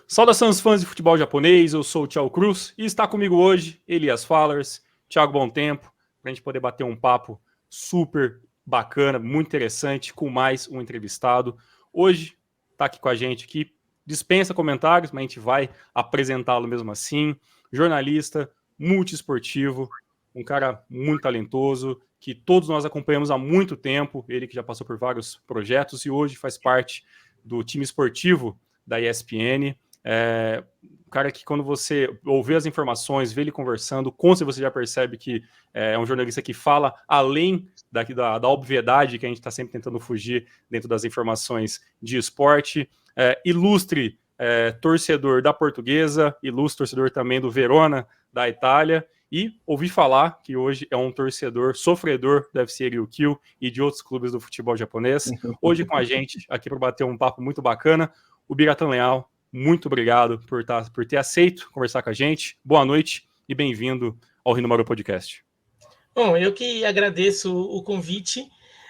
Saudações fãs de futebol japonês, eu sou o Thiago Cruz e está comigo hoje Elias Fallers, Thiago Bom Tempo, para a gente poder bater um papo super bacana, muito interessante, com mais um entrevistado. Hoje está aqui com a gente aqui, dispensa comentários, mas a gente vai apresentá-lo mesmo assim. Jornalista, multiesportivo, um cara muito talentoso, que todos nós acompanhamos há muito tempo, ele que já passou por vários projetos e hoje faz parte do time esportivo da ESPN. Um cara que quando você ouvir as informações, vê ele conversando, com certeza você já percebe que é um jornalista que fala além da obviedade que a gente está sempre tentando fugir dentro das informações de esporte. Ilustre torcedor da Portuguesa, ilustre torcedor também do Verona, da Itália, e ouvi falar que hoje é um torcedor sofredor do FC Ryukyu e de outros clubes do futebol japonês. Hoje com a gente, aqui para bater um papo muito bacana, o Biratan Leal. Muito obrigado por ter aceito conversar com a gente. Boa noite e bem-vindo ao Rinomaru Podcast. Bom, eu que agradeço o convite.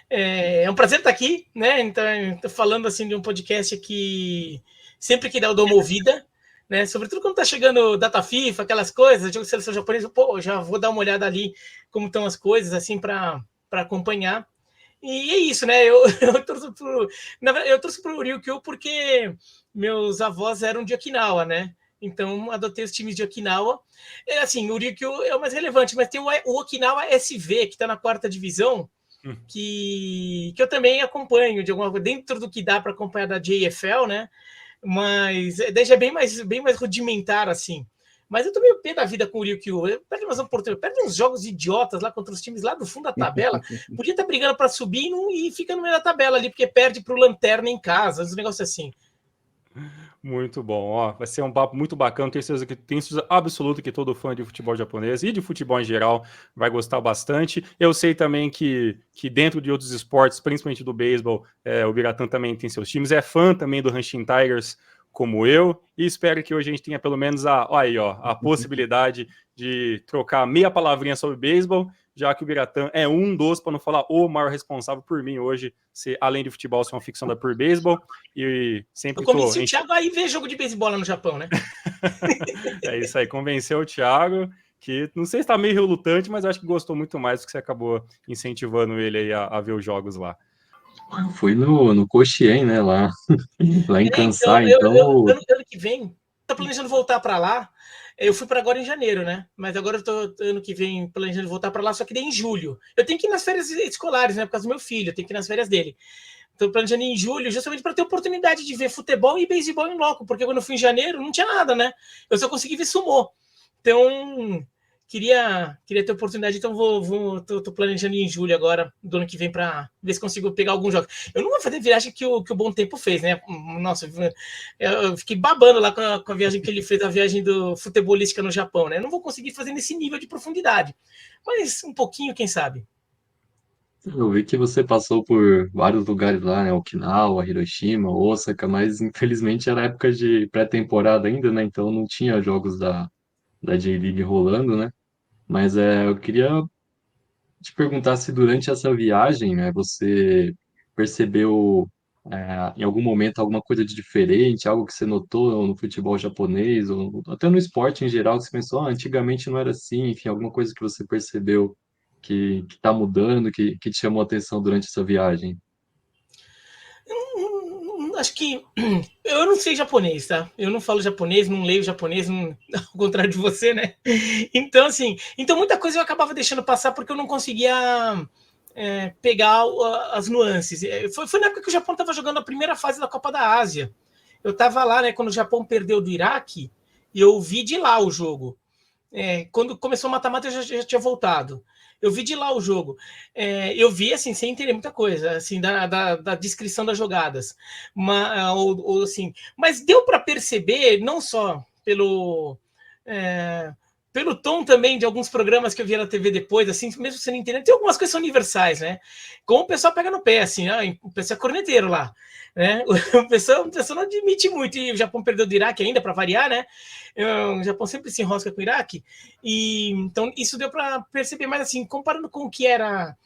É um prazer estar aqui, né? Então, estou falando assim de um podcast que sempre que dá eu dou uma ouvida, né? Sobretudo quando está chegando data FIFA, aquelas coisas, jogo de seleção japonesa, já vou dar uma olhada ali como estão as coisas, assim, para acompanhar. E é isso, né? Eu torço pro Ryukyu porque meus avós eram de Okinawa, né? Então, adotei os times de Okinawa. Assim, o Ryukyu é o mais relevante, mas tem o Okinawa SV, que está na 4ª divisão, que eu também acompanho, de alguma coisa, dentro do que dá para acompanhar da JFL, né? Mas daí já é bem mais rudimentar, assim. Mas eu tô meio pé da vida com o Ryukyu. Perde umas oportunidades, perde uns jogos idiotas lá contra os times lá do fundo da tabela. Podia estar brigando para subir e fica no meio da tabela ali, porque perde para o Lanterna em casa, uns negócios assim. Muito bom, ó, vai ser um papo muito bacana, tenho certeza absoluta que todo fã de futebol japonês e de futebol em geral vai gostar bastante. Eu sei também que dentro de outros esportes, principalmente do beisebol, o Biratan também tem seus times, é fã também do Hanshin Tigers, como eu, e espero que hoje a gente tenha pelo menos a possibilidade de trocar meia palavrinha sobre beisebol, já que o Biratan é um dos, para não falar o maior responsável por mim hoje, além de futebol, ser uma ficção da por beisebol, e sempre eu convenci o Thiago a ir ver jogo de beisebol lá no Japão, né? É isso aí, convenceu o Thiago, que não sei se está meio relutante, mas acho que gostou muito mais do que você acabou incentivando ele aí a ver os jogos lá. Eu fui no Koshien, né, lá em Kansai, então... Ano que vem, tô planejando voltar para lá. Eu fui para agora em janeiro, né? Mas agora eu tô ano que vem planejando voltar para lá, só que daí em julho. Eu tenho que ir nas férias escolares, né? Por causa do meu filho, eu tenho que ir nas férias dele. Estou planejando em julho, justamente para ter oportunidade de ver futebol e beisebol em loco, porque quando eu fui em janeiro não tinha nada, né? Eu só consegui ver sumô. Então, queria ter oportunidade, então tô planejando em julho agora, do ano que vem, para ver se consigo pegar alguns jogos. Eu não vou fazer a viagem que o Bom Tempo fez, né? Nossa, eu fiquei babando lá com a viagem que ele fez, a viagem do futebolística no Japão, né? Eu não vou conseguir fazer nesse nível de profundidade, mas um pouquinho, quem sabe. Eu vi que você passou por vários lugares lá, né? Okinawa, Hiroshima, Osaka, mas infelizmente era época de pré-temporada ainda, né? Então não tinha jogos da J-League rolando, né? Mas eu queria te perguntar se durante essa viagem, né, você percebeu em algum momento alguma coisa de diferente, algo que você notou no futebol japonês, ou até no esporte em geral, que você pensou, antigamente não era assim, enfim, alguma coisa que você percebeu que está mudando, que te chamou a atenção durante essa viagem? Acho que eu não sei japonês, tá? Eu não falo japonês, não leio japonês, ao contrário de você, né? Então, assim, muita coisa eu acabava deixando passar porque eu não conseguia pegar as nuances. Foi na época que o Japão estava jogando a primeira fase da Copa da Ásia. Eu estava lá, né, quando o Japão perdeu do Iraque, e eu vi de lá o jogo. Quando começou o mata-mata, eu já tinha voltado. Eu vi de lá o jogo. Eu vi, assim, sem entender muita coisa, assim, da descrição das jogadas. Mas deu para perceber, não só pelo tom também de alguns programas que eu via na TV depois, assim, mesmo você não entendendo, tem algumas coisas universais, né? Como o pessoal pega no pé, assim, o pessoal é corneteiro lá, né? O pessoal não admite muito, e o Japão perdeu do Iraque ainda, para variar, né? O Japão sempre se enrosca com o Iraque, e então isso deu para perceber, mas assim, comparando com o que era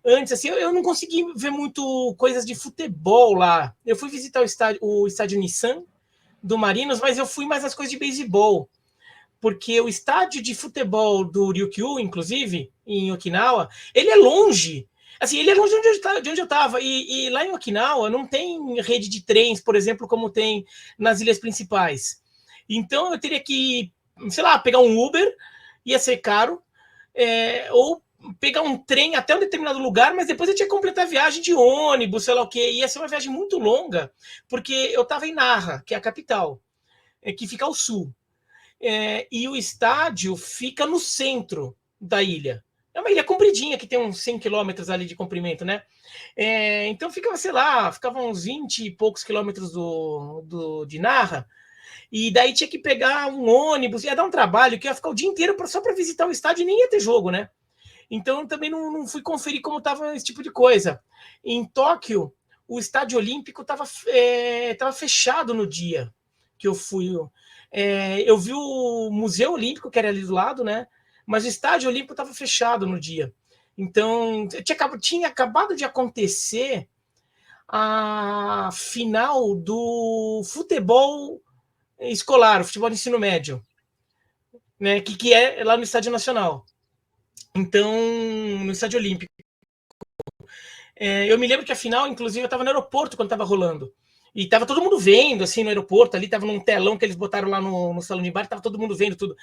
antes, assim, eu não consegui ver muito coisas de futebol lá. Eu fui visitar o estádio Nissan, do Marinos, mas eu fui mais nas coisas de beisebol, porque o estádio de futebol do Ryukyu, inclusive, em Okinawa, ele é longe. Assim, ele é longe de onde eu estava. E lá em Okinawa não tem rede de trens, por exemplo, como tem nas ilhas principais. Então eu teria que, sei lá, pegar um Uber, ia ser caro, ou pegar um trem até um determinado lugar, mas depois eu tinha que completar a viagem de ônibus, sei lá o quê. Ia ser uma viagem muito longa, porque eu estava em Nara, que é a capital, que fica ao sul. E o estádio fica no centro da ilha. É uma ilha compridinha, que tem uns 100 quilômetros ali de comprimento, né? Então ficava, sei lá, ficavam uns 20 e poucos quilômetros de Narra, e daí tinha que pegar um ônibus, ia dar um trabalho, que ia ficar o dia inteiro só para visitar o estádio e nem ia ter jogo, né? Então eu também não fui conferir como estava esse tipo de coisa. Em Tóquio, o estádio olímpico estava fechado no dia que eu fui. Eu vi o Museu Olímpico, que era ali do lado, né? Mas o estádio olímpico estava fechado no dia. Então, tinha acabado de acontecer a final do futebol escolar, o futebol de ensino médio, né? Que é lá no Estádio Nacional. Então, no Estádio Olímpico. Eu me lembro que a final, inclusive, eu estava no aeroporto quando estava rolando. E estava todo mundo vendo, assim, no aeroporto, ali estava num telão que eles botaram lá no salão de bar, estava todo mundo vendo tudo.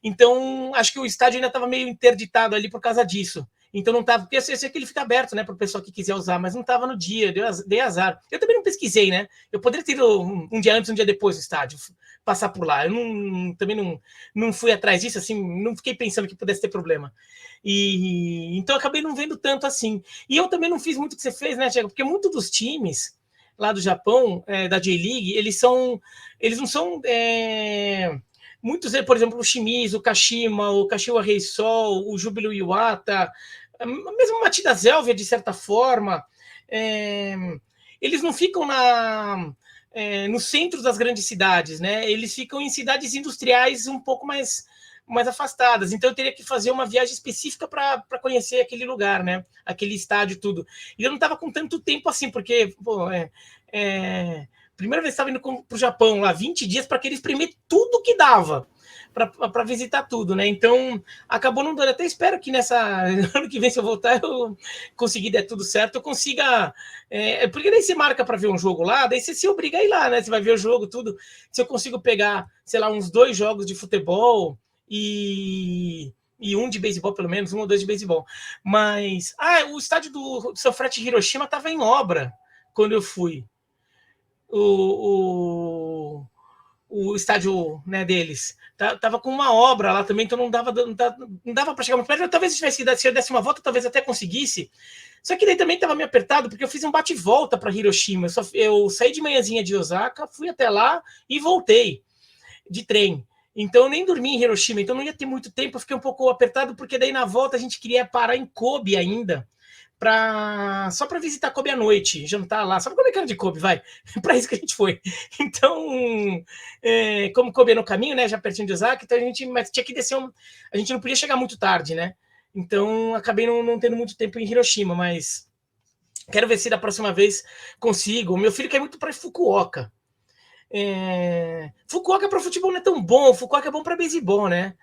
Então, acho que o estádio ainda estava meio interditado ali por causa disso. Então não estava, porque eu sei que ele fica aberto, né, para o pessoal que quiser usar, mas não estava no dia, dei azar. Eu também não pesquisei, né? Eu poderia ter ido um dia antes, um dia depois do estádio, passar por lá. Eu também não fui atrás disso, assim, não fiquei pensando que pudesse ter problema. Então eu acabei não vendo tanto assim. E eu também não fiz muito o que você fez, né, Thiago? Porque muitos dos times lá do Japão, da J-League, eles não são muitos, por exemplo, o Shimizu, o Kashima, o Kashiwa Reysol, o Júbilo Iwata, mesmo o Matida Zélvia, de certa forma, eles não ficam no centro das grandes cidades, né? Eles ficam em cidades industriais um pouco mais afastadas. Então eu teria que fazer uma viagem específica para conhecer aquele lugar, né? Aquele estádio, tudo. E eu não estava com tanto tempo assim, porque primeira vez estava indo para o Japão lá, 20 dias para querer espremer tudo que dava para visitar tudo, né? Então acabou não dando. Até espero que ano que vem, se eu voltar, eu conseguir der tudo certo, eu consiga. Porque daí você marca para ver um jogo lá, daí você se obriga a ir lá, né? Você vai ver o jogo, tudo. Se eu consigo pegar, sei lá, uns 2 jogos de futebol e um de beisebol, pelo menos, 1 ou 2 de beisebol. Mas o estádio do Sofrete Hiroshima estava em obra quando eu fui. O estádio, né, deles. Tava com uma obra lá também, então não dava para chegar muito perto. Talvez se eu desse uma volta, talvez até conseguisse. Só que daí também estava meio apertado, porque eu fiz um bate-volta para Hiroshima. Eu saí de manhãzinha de Osaka, fui até lá e voltei de trem. Então eu nem dormi em Hiroshima, então não ia ter muito tempo, eu fiquei um pouco apertado, porque daí na volta a gente queria parar em Kobe ainda, só para visitar Kobe à noite, jantar lá, só para comer carne de Kobe, vai. Para isso que a gente foi. Então, como Kobe é no caminho, né, já pertinho de Osaka, então mas tinha que descer, a gente não podia chegar muito tarde, né? Então acabei não tendo muito tempo em Hiroshima, mas quero ver se da próxima vez consigo. O meu filho quer muito para Fukuoka. Fukuoka para futebol não é tão bom, Fukuoka é bom para beisebol, né?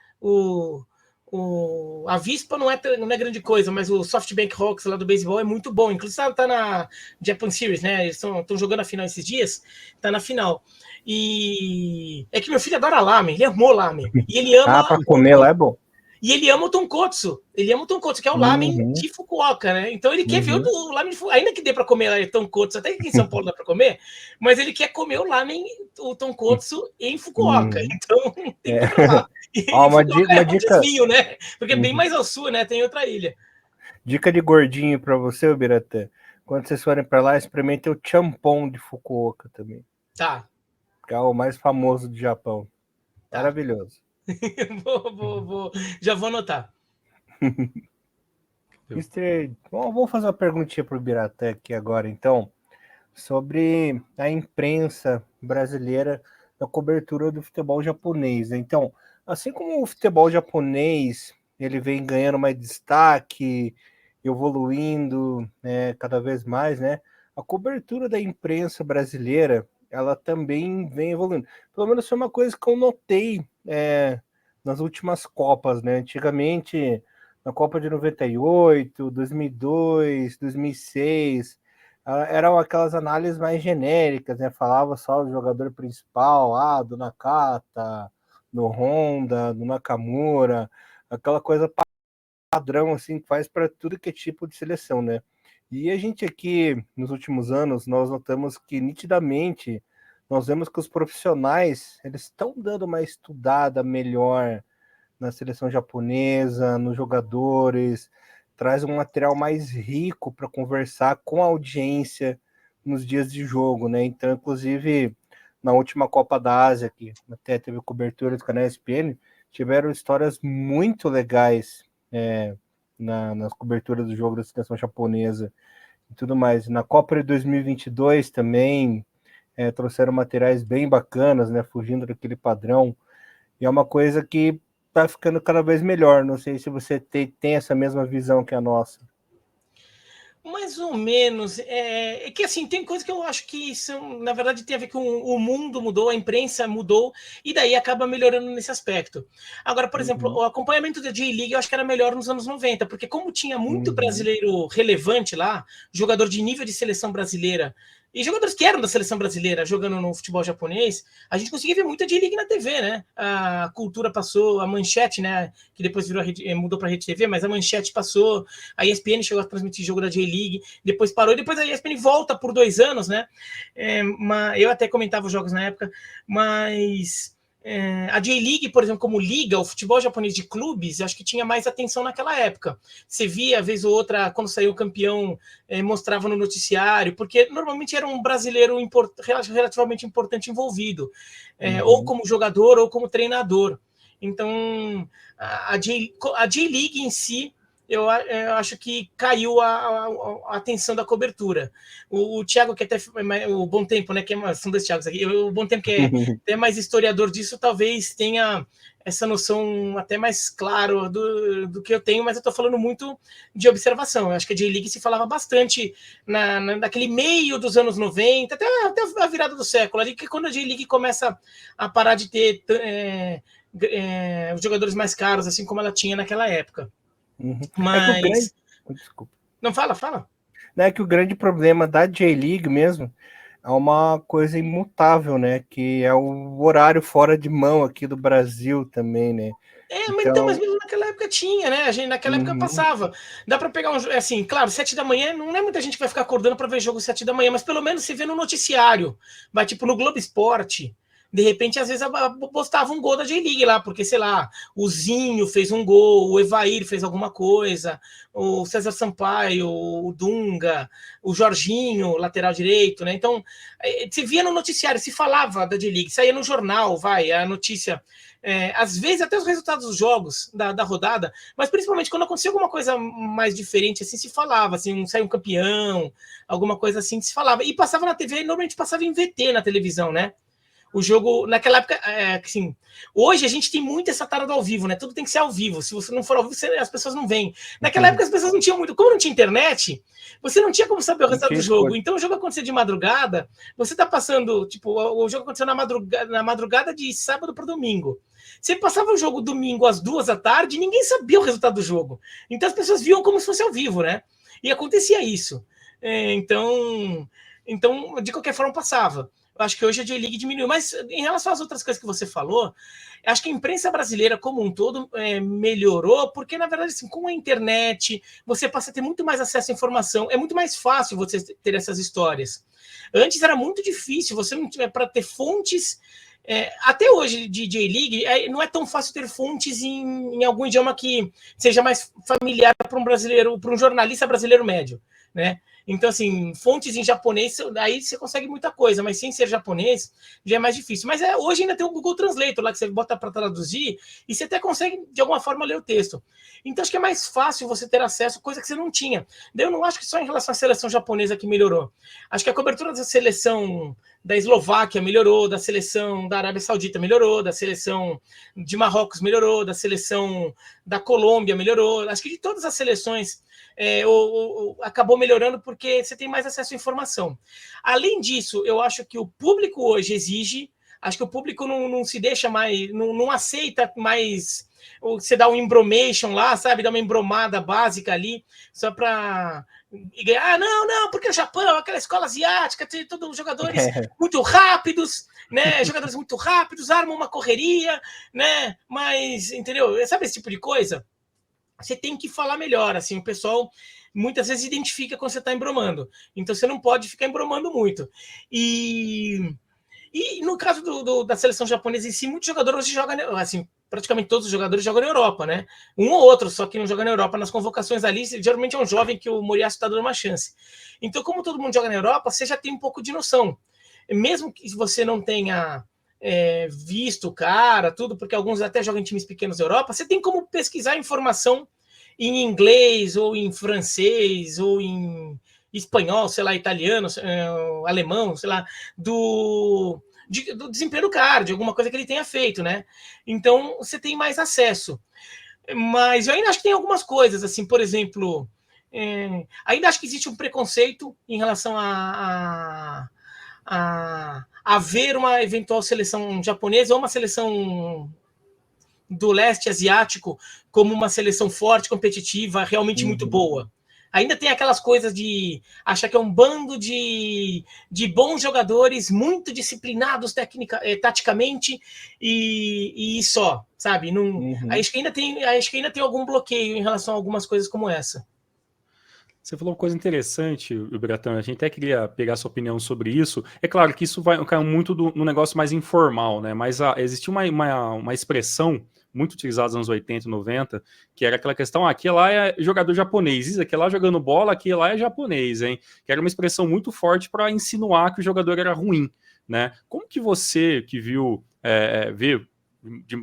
A Vispa não é grande coisa, mas o SoftBank Hawks lá do beisebol é muito bom. Inclusive tá na Japan Series, né? Eles estão jogando a final esses dias, tá na final. E é que meu filho adora lamen, ele amou lamen. E ele ama. Para comer lá é bom. E ele ama o tonkotsu. Ele ama o tonkotsu, que é o lamen de Fukuoka, né? Então ele quer ver o lamen de Fukuoka. Ainda que dê para comer tonkotsu, até aqui em São Paulo dá para comer, mas ele quer comer o lamen, o tonkotsu em Fukuoka. Então tem que provar. E uma dica, desvio, né? Porque é bem mais ao sul, né? Tem outra ilha. Dica de gordinho para você, Biratã. Quando vocês forem para lá, experimentem o champon de Fukuoka também. Tá. Que é o mais famoso do Japão. Tá. Maravilhoso. Já vou anotar. Vou fazer uma perguntinha para o Biratã aqui agora, então, sobre a imprensa brasileira na cobertura do futebol japonês, né? Então, assim como o futebol japonês ele vem ganhando mais destaque, evoluindo, né, cada vez mais, né? A cobertura da imprensa brasileira ela também vem evoluindo. Pelo menos foi uma coisa que eu notei nas últimas Copas, né? Antigamente, na Copa de 98, 2002, 2006, eram aquelas análises mais genéricas, né? Falava só do jogador principal, do Nakata, do Honda, do Nakamura, aquela coisa padrão assim que faz para tudo que é tipo de seleção, né? E a gente aqui nos últimos anos nós notamos que nitidamente nós vemos que os profissionais eles estão dando uma estudada melhor na seleção japonesa, nos jogadores, traz um material mais rico para conversar com a audiência nos dias de jogo, né? Então, inclusive na última Copa da Ásia, que até teve cobertura do canal ESPN, tiveram histórias muito legais nas coberturas do jogo da seleção japonesa e tudo mais. Na Copa de 2022 também trouxeram materiais bem bacanas, né, fugindo daquele padrão, e é uma coisa que está ficando cada vez melhor. Não sei se você tem essa mesma visão que a nossa. Mais ou menos. É que assim, tem coisas que eu acho que são, na verdade, tem a ver com o mundo mudou, a imprensa mudou, e daí acaba melhorando nesse aspecto. Agora, por exemplo, o acompanhamento da J-League eu acho que era melhor nos anos 90, porque como tinha muito brasileiro relevante lá, jogador de nível de seleção brasileira, e jogadores que eram da seleção brasileira jogando no futebol japonês, a gente conseguia ver muita J-League na TV, né? A Cultura passou, a Manchete, né? Que depois mudou para a Rede TV, mas a Manchete passou, a ESPN chegou a transmitir jogo da J-League, depois parou, e depois a ESPN volta por 2 anos, né? Eu até comentava os jogos na época, mas a J-League, por exemplo, como liga, o futebol japonês de clubes, acho que tinha mais atenção naquela época. Você via, vez ou outra, quando saiu o campeão, mostrava no noticiário, porque normalmente era um brasileiro relativamente importante envolvido, ou como jogador ou como treinador. Então, a J-League em si, eu acho que caiu a atenção da cobertura. O Thiago, que até o Bom Tempo, né? São 2 Thiagos aqui. O Bom Tempo, que é até mais historiador disso, talvez tenha essa noção até mais claro do que eu tenho, mas eu estou falando muito de observação. Eu acho que a J-League se falava bastante naquele meio dos anos 90, até a virada do século, ali que quando a J-League começa a parar de ter os jogadores mais caros, assim como ela tinha naquela época. Mas. Desculpa. Não, fala. É que o grande problema da J-League mesmo é uma coisa imutável, né? Que é o horário fora de mão aqui do Brasil também, né? Mas mesmo naquela época tinha, né? Naquela época passava. Dá para pegar assim, claro, 7 da manhã, não é muita gente que vai ficar acordando para ver jogo 7 da manhã, mas pelo menos se vê no noticiário. Vai tipo no Globo Esporte. De repente, às vezes, postava um gol da J-League lá, porque, sei lá, o Zinho fez um gol, o Evair fez alguma coisa, o César Sampaio, o Dunga, o Jorginho, lateral direito, né? Então, se via no noticiário, se falava da J-League, saía no jornal, a notícia. Às vezes, até os resultados dos jogos da rodada, mas principalmente quando acontecia alguma coisa mais diferente, assim, se falava, assim, saiu um campeão, alguma coisa assim, se falava. E passava na TV, normalmente passava em VT na televisão, né? O jogo, naquela época, assim, hoje a gente tem muito essa tara do ao vivo, né? Tudo tem que ser ao vivo. Se você não for ao vivo, as pessoas não vêm. Naquela época as pessoas não tinham muito. Como não tinha internet, você não tinha como saber o resultado do jogo. Então o jogo acontecia de madrugada, você tá passando, tipo, o jogo aconteceu na madrugada de sábado para domingo. Você passava o jogo domingo às 2 da tarde e ninguém sabia o resultado do jogo. Então as pessoas viam como se fosse ao vivo, né? E acontecia isso. Então, de qualquer forma, passava. Eu acho que hoje a J-League diminuiu. Mas em relação às outras coisas que você falou, acho que a imprensa brasileira como um todo melhorou, porque, na verdade, assim, com a internet, você passa a ter muito mais acesso à informação. É muito mais fácil você ter essas histórias. Antes era muito difícil, você não tinha para ter fontes. Até hoje, de J-League, não é tão fácil ter fontes em algum idioma que seja mais familiar para um brasileiro, para um jornalista brasileiro médio, né? Então, assim, fontes em japonês, aí você consegue muita coisa, mas sem ser japonês, já é mais difícil. Mas hoje ainda tem o Google Translator lá, que você bota para traduzir, e você até consegue, de alguma forma, ler o texto. Então, acho que é mais fácil você ter acesso, coisa que você não tinha. Daí eu não acho que só em relação à seleção japonesa que melhorou. Acho que a cobertura da seleção da Eslováquia melhorou, da seleção da Arábia Saudita melhorou, da seleção de Marrocos melhorou, da seleção da Colômbia melhorou. Acho que de todas as seleções acabou melhorando porque você tem mais acesso à informação. Além disso, eu acho que o público hoje exige, acho que o público não se deixa mais, não aceita mais, você dá um embromation lá, sabe, dá uma embromada básica ali, só para ganhar. Não, porque o Japão, aquela escola asiática, tem todos os jogadores muito rápidos, né? Jogadores muito rápidos, armam uma correria, né? Mas, entendeu? Sabe esse tipo de coisa? Você tem que falar melhor, assim, o pessoal muitas vezes identifica quando você está embromando. Então você não pode ficar embromando muito. E no caso da seleção japonesa em si, muitos jogadores jogam, assim, praticamente todos os jogadores jogam na Europa, né? Um ou outro, só que não joga na Europa. Nas convocações ali, geralmente é um jovem que o Moriyasu está dando uma chance. Então, como todo mundo joga na Europa, você já tem um pouco de noção. Mesmo que você não tenha visto o cara, tudo, porque alguns até jogam em times pequenos da Europa, você tem como pesquisar informação em inglês, ou em francês, ou em espanhol, sei lá, italiano, alemão, sei lá, do desempenho do cara, de alguma coisa que ele tenha feito, né? Então, você tem mais acesso. Mas eu ainda acho que tem algumas coisas, assim, por exemplo, ainda acho que existe um preconceito em relação a ver uma eventual seleção japonesa ou uma seleção do leste asiático como uma seleção forte, competitiva, realmente muito boa. Ainda tem aquelas coisas de achar que é um bando de bons jogadores, muito disciplinados taticamente e só, sabe? Acho que ainda tem algum bloqueio em relação a algumas coisas como essa. Você falou uma coisa interessante, Biratã, a gente até queria pegar sua opinião sobre isso. É claro que isso vai cair muito no negócio mais informal, né? Mas existiu uma expressão muito utilizada nos anos 80 e 90, que era aquela questão, aqui lá é jogador japonês, aqui lá jogando bola, aqui lá é japonês, hein? Que era uma expressão muito forte para insinuar que o jogador era ruim, né? Como que você, que viu de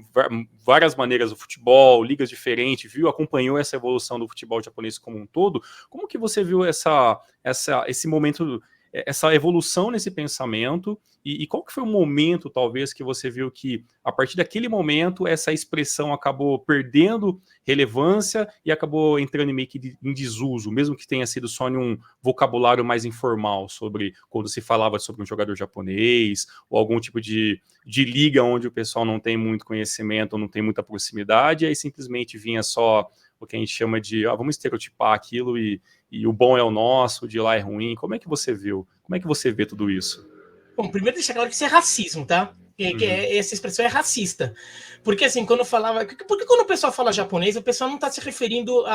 várias maneiras o futebol, ligas diferentes, acompanhou essa evolução do futebol japonês como um todo, como que você viu esse momento, essa evolução nesse pensamento, e qual que foi o momento, talvez, que você viu que, a partir daquele momento, essa expressão acabou perdendo relevância e acabou entrando meio que em desuso, mesmo que tenha sido só em um vocabulário mais informal, sobre quando se falava sobre um jogador japonês, ou algum tipo de liga onde o pessoal não tem muito conhecimento, não tem muita proximidade, e aí simplesmente vinha só o que a gente chama de, vamos estereotipar aquilo e o bom é o nosso, o de lá é ruim. Como é que você viu? Como é que você vê tudo isso? Bom, primeiro deixar claro que isso é racismo, tá? Essa expressão é racista. Porque assim, quando eu falava... Porque quando o pessoal fala japonês, o pessoal não está se referindo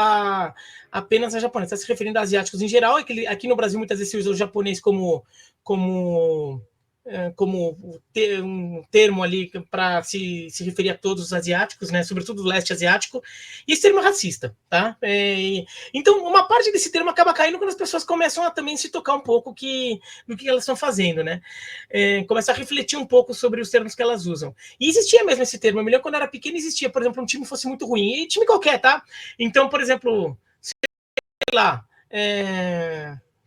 apenas a japonês, está se referindo a asiáticos em geral. Aqui no Brasil, muitas vezes se usa o japonês como um termo ali para se referir a todos os asiáticos, né? Sobretudo o leste asiático, e esse termo é racista, tá? Então, uma parte desse termo acaba caindo quando as pessoas começam a também se tocar um pouco do que elas estão fazendo, né? Começa a refletir um pouco sobre os termos que elas usam. E existia mesmo esse termo. Eu me lembro quando eu era pequeno, existia, por exemplo, um time fosse muito ruim, e time qualquer, tá? Então, por exemplo, sei lá,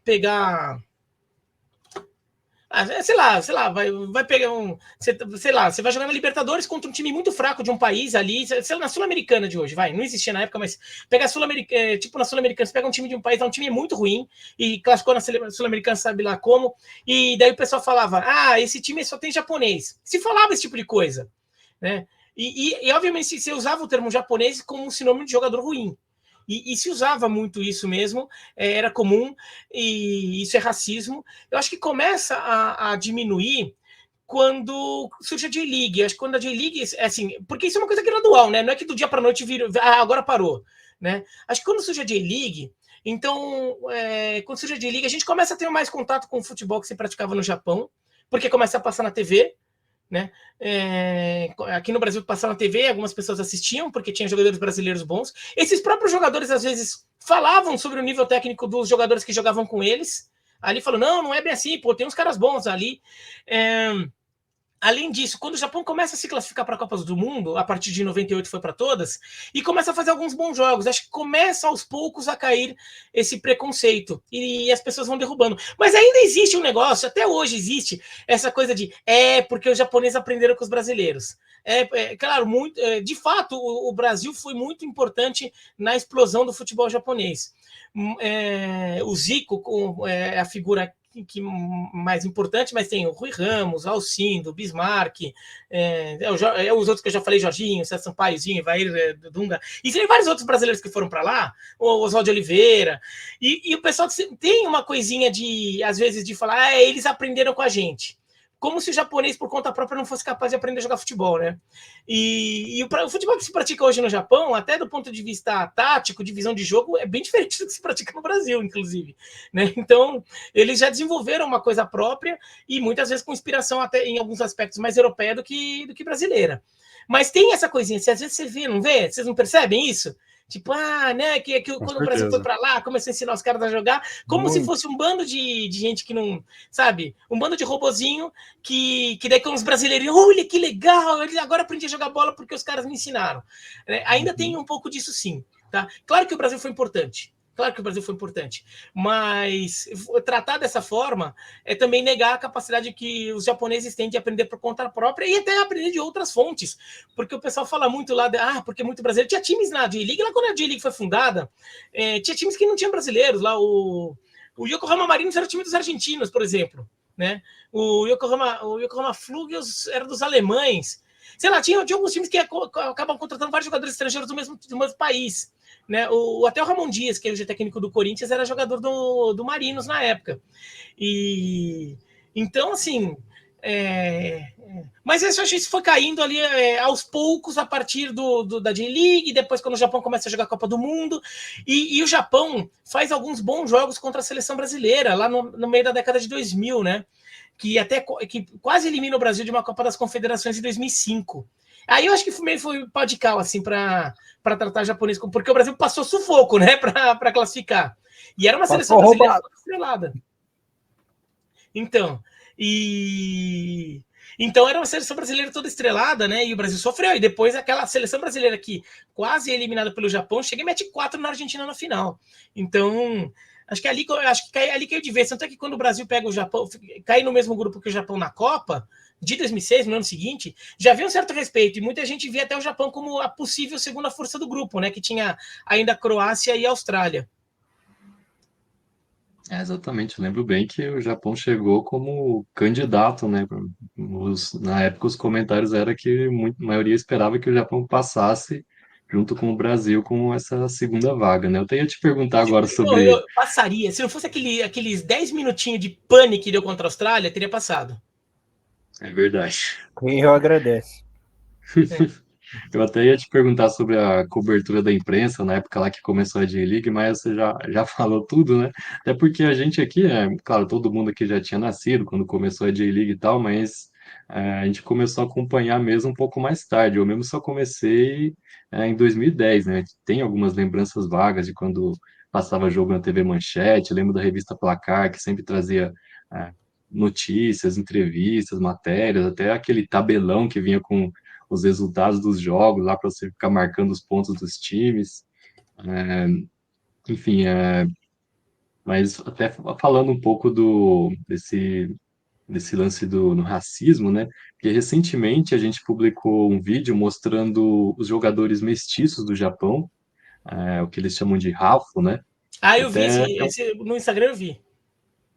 pegar... sei lá, vai pegar sei lá, você vai jogar na Libertadores contra um time muito fraco de um país ali, sei lá, na Sul-Americana de hoje, não existia na época, mas pegar na Sul-Americana, você pega um time de um país, um time muito ruim, e classificou na Sul-Americana, sabe lá como, e daí o pessoal falava, esse time só tem japonês. Se falava esse tipo de coisa, né? E obviamente você usava o termo japonês como um sinônimo de jogador ruim. E se usava muito isso mesmo, era comum, e isso é racismo. Eu acho que começa a diminuir quando surge a J-League. Acho que quando a J-League, assim, porque isso é uma coisa gradual, né? Não é que do dia para a noite vira, agora parou, né? Acho que quando surge a J-League, então, quando surge a J-League, a gente começa a ter mais contato com o futebol que se praticava no Japão, porque começa a passar na TV, né? Aqui no Brasil passava na TV, algumas pessoas assistiam porque tinha jogadores brasileiros bons. Esses próprios jogadores às vezes falavam sobre o nível técnico dos jogadores que jogavam com eles. Ali falou, não é bem assim, pô, tem uns caras bons ali. além disso, quando o Japão começa a se classificar para Copas do Mundo, a partir de 98 foi para todas, e começa a fazer alguns bons jogos, acho que começa aos poucos a cair esse preconceito, e as pessoas vão derrubando. Mas ainda existe um negócio, até hoje existe, essa coisa de, porque os japoneses aprenderam com os brasileiros. Claro, de fato, o Brasil foi muito importante na explosão do futebol japonês. O Zico, a figura que mais importante, mas tem o Rui Ramos, Alcindo, Bismarck, os outros que eu já falei, Jorginho, César Sampaiozinho, Evair Dunga, e tem vários outros brasileiros que foram para lá, o Oswaldo Oliveira, e o pessoal tem uma coisinha de, às vezes, de falar, eles aprenderam com a gente. Como se o japonês, por conta própria, não fosse capaz de aprender a jogar futebol, né? E o futebol que se pratica hoje no Japão, até do ponto de vista tático, de visão de jogo, é bem diferente do que se pratica no Brasil, inclusive. Né? Então, eles já desenvolveram uma coisa própria e muitas vezes com inspiração até em alguns aspectos mais europeia do que brasileira. Mas tem essa coisinha, às vezes você vê, não vê? Vocês não percebem isso? Tipo, né, que quando o Brasil foi para lá, começou a ensinar os caras a jogar, como se fosse um bando de gente que não, sabe? Um bando de robozinho que daí com os brasileiros, olha que legal, agora aprendi a jogar bola porque os caras me ensinaram. Ainda tem um pouco disso sim, tá? Claro que o Brasil foi importante. Claro que o Brasil foi importante, mas tratar dessa forma é também negar a capacidade que os japoneses têm de aprender por conta própria e até aprender de outras fontes, porque o pessoal fala muito lá, porque muito brasileiro. Tinha times na J-League, lá quando a J-League foi fundada, tinha times que não tinham brasileiros, lá o Yokohama Marinos era o time dos argentinos, por exemplo, né? O Yokohama Flugels era dos alemães, sei lá, tinha alguns times que acabam contratando vários jogadores estrangeiros do mesmo país. Né? Até o Ramon Dias, que é o técnico do Corinthians, era jogador do Marinos na época. Então, assim. Mas isso foi caindo ali aos poucos a partir da J-League, depois quando o Japão começa a jogar a Copa do Mundo, e o Japão faz alguns bons jogos contra a seleção brasileira, lá no meio da década de 2000, né? Que quase elimina o Brasil de uma Copa das Confederações em 2005. Aí eu acho que meio foi radical, assim, para tratar japonês, porque o Brasil passou sufoco, né, para classificar. E era uma seleção brasileira estrelada. Então era uma seleção brasileira toda estrelada, né? E o Brasil sofreu. E depois aquela seleção brasileira que quase eliminada pelo Japão, chega e mete 4 na Argentina na final. Então, acho que ali caiu de vez. Tanto é que quando o Brasil pega o Japão, cai no mesmo grupo que o Japão na Copa de 2006, no ano seguinte, já havia um certo respeito, e muita gente via até o Japão como a possível segunda força do grupo, né? Que tinha ainda a Croácia e a Austrália. Exatamente, eu lembro bem que o Japão chegou como candidato, né? Na época os comentários eram que a maioria esperava que o Japão passasse junto com o Brasil com essa segunda vaga, né? Eu até ia te perguntar agora sobre... Eu passaria, se não fosse aqueles 10 minutinhos de pane que deu contra a Austrália, teria passado. É verdade. Eu agradeço. Eu até ia te perguntar sobre a cobertura da imprensa na época lá que começou a J-League, mas você já falou tudo, né? Até porque a gente aqui, claro, todo mundo aqui já tinha nascido quando começou a J-League e tal, mas a gente começou a acompanhar mesmo um pouco mais tarde. Eu mesmo só comecei em 2010, né? Tem algumas lembranças vagas de quando passava jogo na TV Manchete, lembro da revista Placar, que sempre trazia notícias, entrevistas, matérias, até aquele tabelão que vinha com os resultados dos jogos lá para você ficar marcando os pontos dos times. Enfim, mas até falando um pouco desse lance no racismo, né? Porque recentemente a gente publicou um vídeo mostrando os jogadores mestiços do Japão, o que eles chamam de Rafo, né? Eu vi no Instagram eu vi.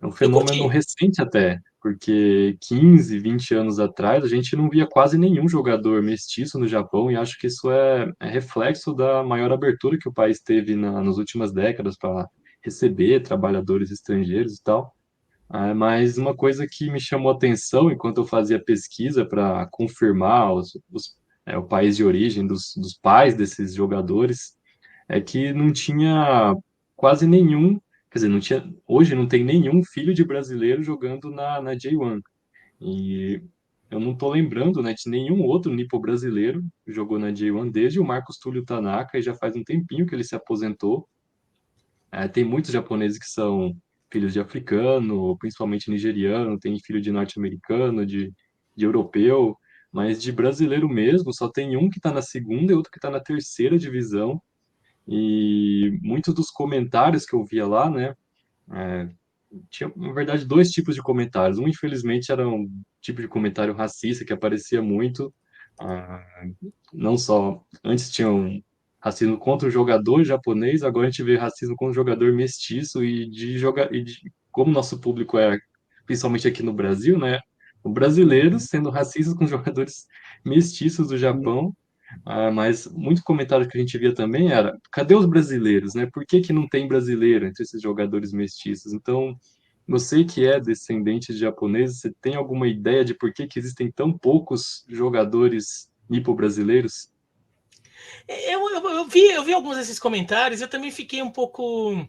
É um fenômeno recente até, porque 15, 20 anos atrás a gente não via quase nenhum jogador mestiço no Japão e acho que isso é reflexo da maior abertura que o país teve nas últimas décadas para receber trabalhadores estrangeiros e tal. Mas uma coisa que me chamou a atenção enquanto eu fazia pesquisa para confirmar o país de origem dos pais desses jogadores é que não tinha quase nenhum, quer dizer, não tinha, hoje não tem nenhum filho de brasileiro jogando na J1. E eu não estou lembrando, né, de nenhum outro nipo brasileiro que jogou na J1 desde o Marcos Túlio Tanaka, e já faz um tempinho que ele se aposentou. Tem muitos japoneses que são filhos de africano, principalmente nigeriano, tem filho de norte-americano, de de europeu, mas de brasileiro mesmo, só tem um que está na segunda e outro que está na terceira divisão. E muitos dos comentários que eu via lá, né, é, tinha, na verdade, dois tipos de comentários. Um, infelizmente, era um tipo de comentário racista que aparecia muito. ah, não só, antes tinha um racismo contra o jogador japonês, agora a gente vê racismo contra o jogador mestiço como nosso público é, principalmente aqui no Brasil, né? O brasileiro sendo racistas com os jogadores mestiços do Japão. Mas muito comentário que a gente via também era: cadê os brasileiros, né? Por que que não tem brasileiro entre esses jogadores mestiços? Então, você que é descendente de japoneses, você tem alguma ideia de por que que existem tão poucos jogadores nipo-brasileiros? Eu vi alguns desses comentários, eu também fiquei um pouco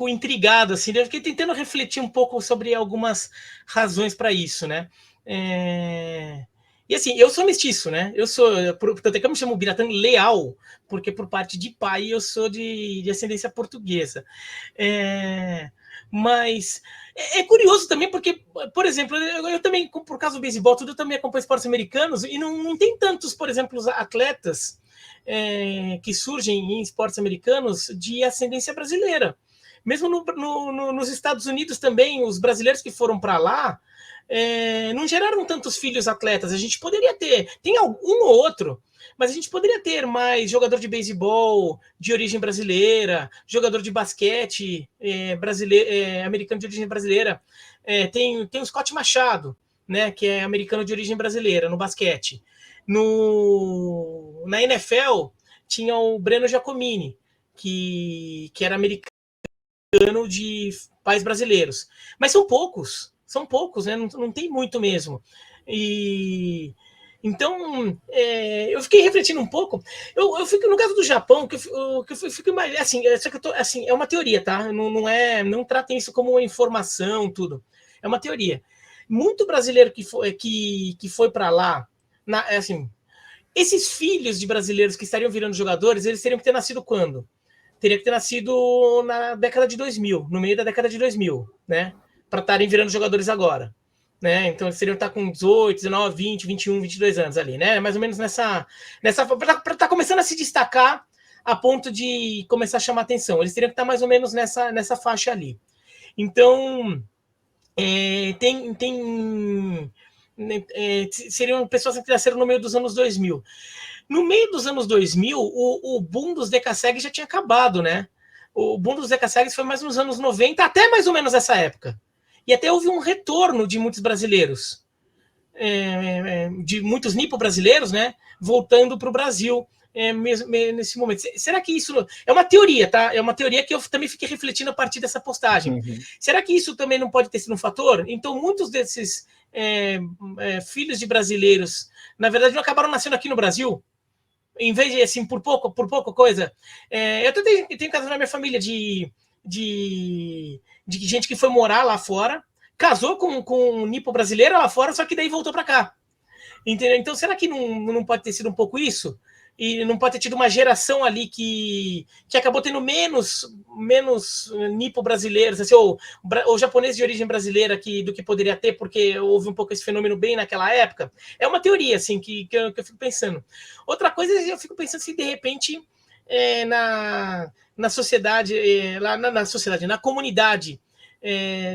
intrigado, assim, né? Eu fiquei tentando refletir um pouco sobre algumas razões para isso, né? E assim, eu sou mestiço, né? Tanto é que eu me chamo Biratã Leal, porque por parte de pai eu sou de ascendência portuguesa. Mas é curioso também, porque, por exemplo, eu também, por causa do beisebol, tudo, eu também acompanho esportes americanos, e não tem tantos, por exemplo, atletas que surgem em esportes americanos de ascendência brasileira. Mesmo nos Estados Unidos também, os brasileiros que foram para lá não geraram tantos filhos atletas. A gente poderia ter, tem um ou outro, mas a gente poderia ter mais jogador de beisebol de origem brasileira, jogador de basquete americano de origem brasileira. Tem o Scott Machado, né, que é americano de origem brasileira no basquete. Na NFL tinha o Breno Giacomini, que era americano de pais brasileiros. Mas são poucos, né? Não tem muito mesmo. E então eu fiquei refletindo um pouco. Eu fico no caso do Japão, que eu fico mais assim, assim, é uma teoria, tá? Não tratem isso como uma informação, tudo. É uma teoria. Muito brasileiro que foi para lá, assim, esses filhos de brasileiros que estariam virando jogadores, eles teriam que ter nascido quando? Teria que ter nascido na década de 2000, no meio da década de 2000, né? Para estarem virando jogadores agora. Né? Então eles teriam que estar com 18, 19, 20, 21, 22 anos ali, né? Mais ou menos nessa para estar começando a se destacar a ponto de começar a chamar atenção. Eles teriam que estar mais ou menos nessa faixa ali. Então, seriam pessoas que nasceram no meio dos anos 2000. No meio dos anos 2000, o boom dos DKSEG já tinha acabado, né? O boom dos DKSEGs foi mais nos anos 90, até mais ou menos essa época. E até houve um retorno de muitos brasileiros, de muitos nipo-brasileiros, né? Voltando para o Brasil nesse momento. Será que isso... É uma teoria, tá? É uma teoria que eu também fiquei refletindo a partir dessa postagem. Uhum. Será que isso também não pode ter sido um fator? Então, muitos desses filhos de brasileiros, na verdade, não acabaram nascendo aqui no Brasil, em vez de, assim, por pouca coisa. Eu tenho casos na minha família de gente que foi morar lá fora, casou com um nipo brasileiro lá fora, só que daí voltou para cá. Entendeu? Então, será que não pode ter sido um pouco isso? E não pode ter tido uma geração ali que acabou tendo menos nipo brasileiros, assim, ou japonês de origem brasileira do que poderia ter, porque houve um pouco esse fenômeno bem naquela época? É uma teoria, assim, que eu fico pensando. Outra coisa, eu fico pensando se, de repente, na sociedade, na comunidade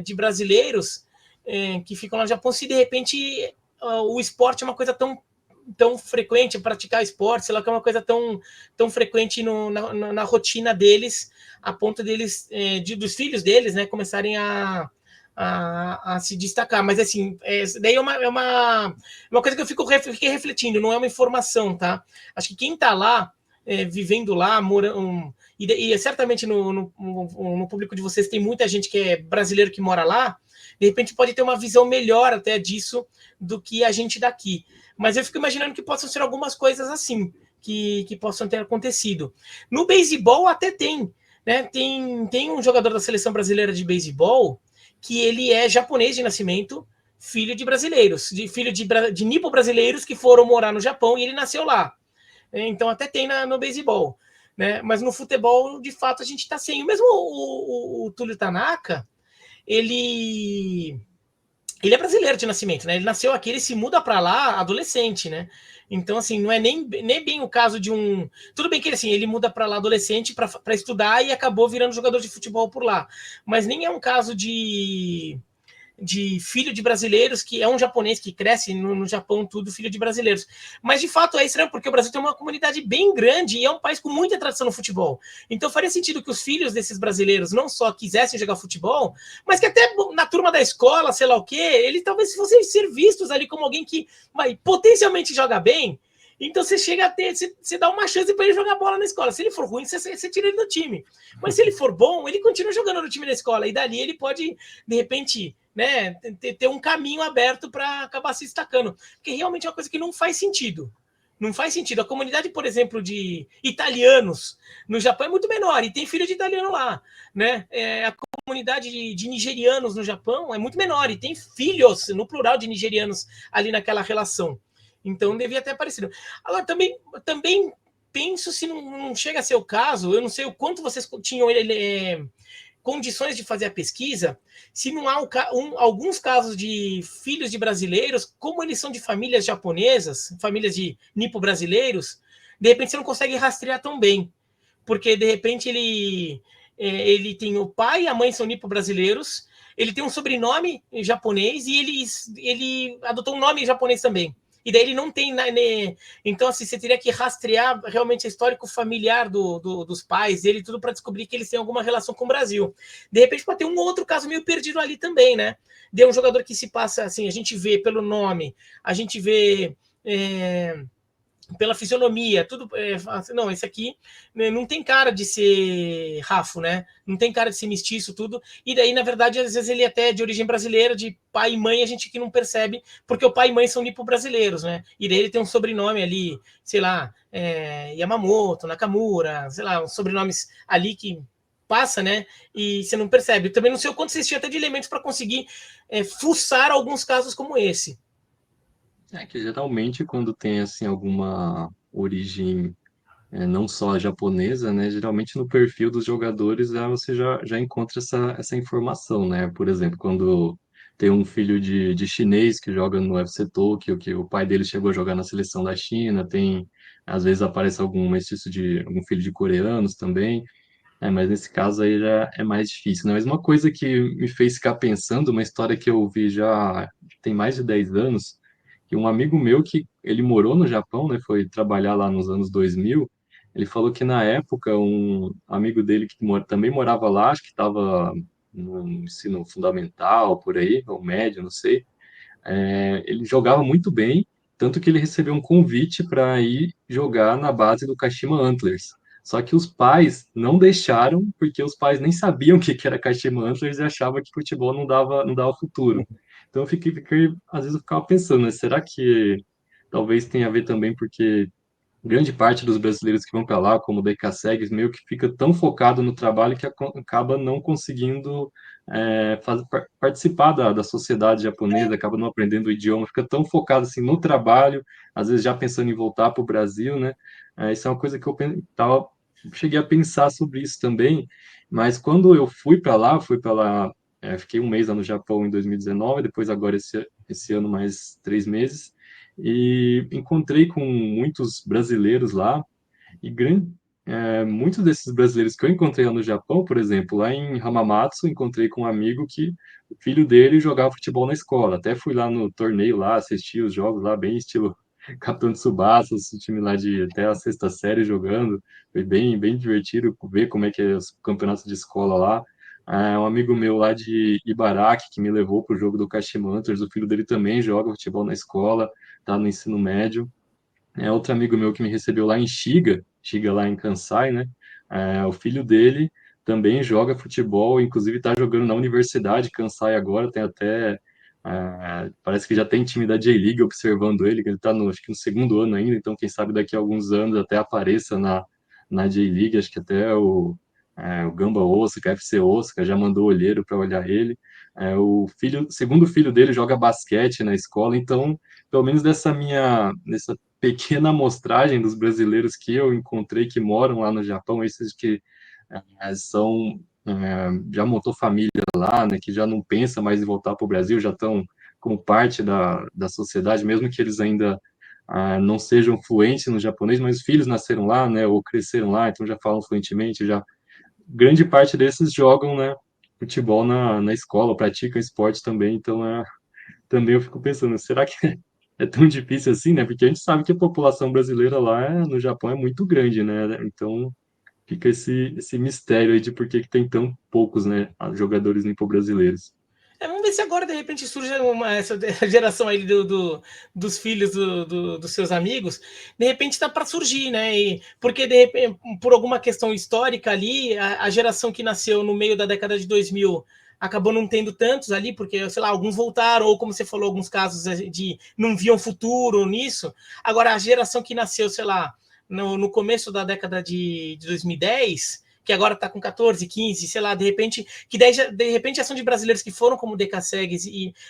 de brasileiros que ficam lá no Japão, se, de repente, o esporte é uma coisa tão frequente, praticar esporte, sei lá, que é uma coisa tão frequente na rotina deles, a ponto deles, dos filhos deles, né, começarem a se destacar. Mas, assim, daí é uma coisa que eu fiquei refletindo, não é uma informação, tá? Acho que quem tá lá, vivendo lá, morando... E certamente no público de vocês tem muita gente que é brasileiro que mora lá, de repente pode ter uma visão melhor até disso do que a gente daqui. Mas eu fico imaginando que possam ser algumas coisas assim, que possam ter acontecido. No beisebol até tem, né? Tem um jogador da seleção brasileira de beisebol que ele é japonês de nascimento, filho de brasileiros, filho de nipo brasileiros que foram morar no Japão e ele nasceu lá. Então até tem no beisebol. Né? Mas no futebol, de fato, a gente está sem. Mesmo o Túlio Tanaka, ele ele é brasileiro de nascimento, né? Ele nasceu aqui, ele se muda para lá adolescente, né? Então, assim, não é nem bem o caso de um. Tudo bem que assim, ele muda para lá adolescente para estudar e acabou virando jogador de futebol por lá. Mas nem é um caso de filho de brasileiros, que é um japonês que cresce no Japão, tudo filho de brasileiros. Mas, de fato, é estranho, porque o Brasil tem uma comunidade bem grande e é um país com muita tradição no futebol. Então, faria sentido que os filhos desses brasileiros não só quisessem jogar futebol, mas que até na turma da escola, sei lá o quê, eles talvez fossem ser vistos ali como alguém que potencialmente joga bem. Então você chega a ter, você dá uma chance para ele jogar bola na escola. Se ele for ruim, você tira ele do time. Mas se ele for bom, ele continua jogando no time da escola. E dali ele pode, de repente, né, ter um caminho aberto para acabar se destacando. Porque realmente é uma coisa que não faz sentido. Não faz sentido. A comunidade, por exemplo, de italianos no Japão é muito menor. E tem filho de italiano lá. Né? A comunidade de nigerianos no Japão é muito menor. E tem filhos, no plural, de nigerianos ali naquela relação. Então devia ter aparecido. Agora, também penso se não chega a ser o caso, eu não sei o quanto vocês tinham condições de fazer a pesquisa, se não há alguns casos de filhos de brasileiros, como eles são de famílias japonesas, famílias de nipo-brasileiros, de repente você não consegue rastrear tão bem. Porque, de repente, ele tem o pai e a mãe são nipo-brasileiros, ele tem um sobrenome japonês e ele adotou um nome japonês também. E daí ele não tem. Né? Então, assim, você teria que rastrear realmente o histórico familiar dos pais dele, tudo para descobrir que eles têm alguma relação com o Brasil. De repente, pode ter um outro caso meio perdido ali também, né? De um jogador que se passa assim, a gente vê pelo nome, a gente vê. Pela fisionomia, tudo. Não, esse aqui não tem cara de ser Rafo, né? Não tem cara de ser mestiço, tudo. E daí, na verdade, às vezes ele até é de origem brasileira, de pai e mãe, a gente que não percebe, porque o pai e mãe são nipo-brasileiros, né? E daí ele tem um sobrenome ali, sei lá, Yamamoto, Nakamura, sei lá, uns sobrenomes ali que passa, né? E você não percebe. Eu também não sei o quanto vocês tinham até de elementos para conseguir fuçar alguns casos como esse. É que geralmente quando tem assim alguma origem não só a japonesa, né? Geralmente no perfil dos jogadores você já encontra essa informação, né? Por exemplo, quando tem um filho de chinês que joga no UFC Tokyo, que o pai dele chegou a jogar na seleção da China, tem às vezes aparece algum mestiço de algum filho de coreanos também. Mas nesse caso aí já é mais difícil, né? Mas uma coisa que me fez ficar pensando, uma história que eu vi já tem mais de 10 anos, que um amigo meu que ele morou no Japão, né, foi trabalhar lá nos anos 2000, ele falou que na época um amigo dele que também morava lá, acho que estava no ensino fundamental, por aí, ou médio, não sei, ele jogava muito bem, tanto que ele recebeu um convite para ir jogar na base do Kashima Antlers. Só que os pais não deixaram, porque os pais nem sabiam o que era Kashima Antlers e achavam que futebol não dava futuro. Então às vezes eu ficava pensando, né, será que talvez tenha a ver também porque grande parte dos brasileiros que vão para lá, como o DK Segs, meio que fica tão focado no trabalho que acaba não conseguindo participar da sociedade japonesa, acaba não aprendendo o idioma, fica tão focado assim no trabalho, às vezes já pensando em voltar para o Brasil, né? Isso é uma coisa que cheguei a pensar sobre isso também, mas quando eu fui para lá, fiquei um mês lá no Japão em 2019, depois agora esse ano mais 3 meses, e encontrei com muitos brasileiros lá, e muitos desses brasileiros que eu encontrei lá no Japão, por exemplo, lá em Hamamatsu, encontrei com um amigo que o filho dele jogava futebol na escola. Até fui lá no torneio lá, assisti os jogos lá, bem estilo Capitão Tsubasa, esse time lá de até a sexta série jogando. Foi bem, bem divertido ver como é que é os campeonatos de escola lá. Um amigo meu lá de Ibaraki que me levou para o jogo do Kashima Antlers, o filho dele também joga futebol na escola, tá no ensino médio. Outro amigo meu que me recebeu lá em Shiga lá em Kansai, né? O filho dele também joga futebol, inclusive está jogando na Universidade Kansai agora, tem até parece que já tem time da J-League observando ele, que ele está acho que no segundo ano ainda, então quem sabe daqui a alguns anos até apareça na J-League, acho que até o Gamba Osaka, FC Osaka, já mandou olheiro para olhar ele. O segundo filho dele joga basquete na escola, então pelo menos nessa pequena amostragem dos brasileiros que eu encontrei que moram lá no Japão, esses que já montou família lá, né, que já não pensa mais em voltar para o Brasil, já estão como parte da sociedade, mesmo que eles ainda não sejam fluentes no japonês, mas os filhos nasceram lá, né, ou cresceram lá, então já falam fluentemente, já grande parte desses jogam, né, futebol na escola, praticam esporte também, então também eu fico pensando, será que é tão difícil assim, né? Porque a gente sabe que a população brasileira lá no Japão é muito grande, né? Então fica esse mistério aí de por que tem tão poucos, né, jogadores nipo-brasileiros. Vamos ver se agora, de repente, surge essa geração aí dos filhos dos seus amigos. De repente está para surgir, né? Porque, de repente, por alguma questão histórica ali, a geração que nasceu no meio da década de 2000 acabou não tendo tantos ali, porque, sei lá, alguns voltaram, ou como você falou, alguns casos de não viam futuro nisso. Agora, a geração que nasceu, sei lá, no começo da década de 2010, que agora está com 14, 15, sei lá, de repente, que daí de repente já são de brasileiros que foram como decassegues,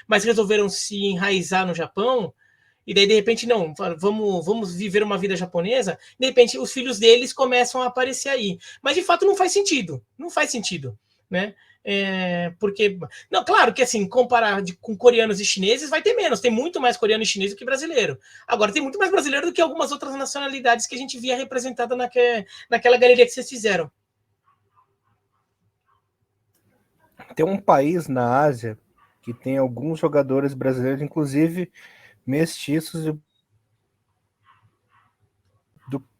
mas resolveram se enraizar no Japão, e daí de repente, não, vamos viver uma vida japonesa, de repente os filhos deles começam a aparecer aí. Mas de fato não faz sentido, né? Porque, não, claro que assim, comparar com coreanos e chineses vai ter menos, tem muito mais coreano e chinês do que brasileiro. Agora, tem muito mais brasileiro do que algumas outras nacionalidades que a gente via representada naquela galeria que vocês fizeram. Tem um país na Ásia que tem alguns jogadores brasileiros, inclusive mestiços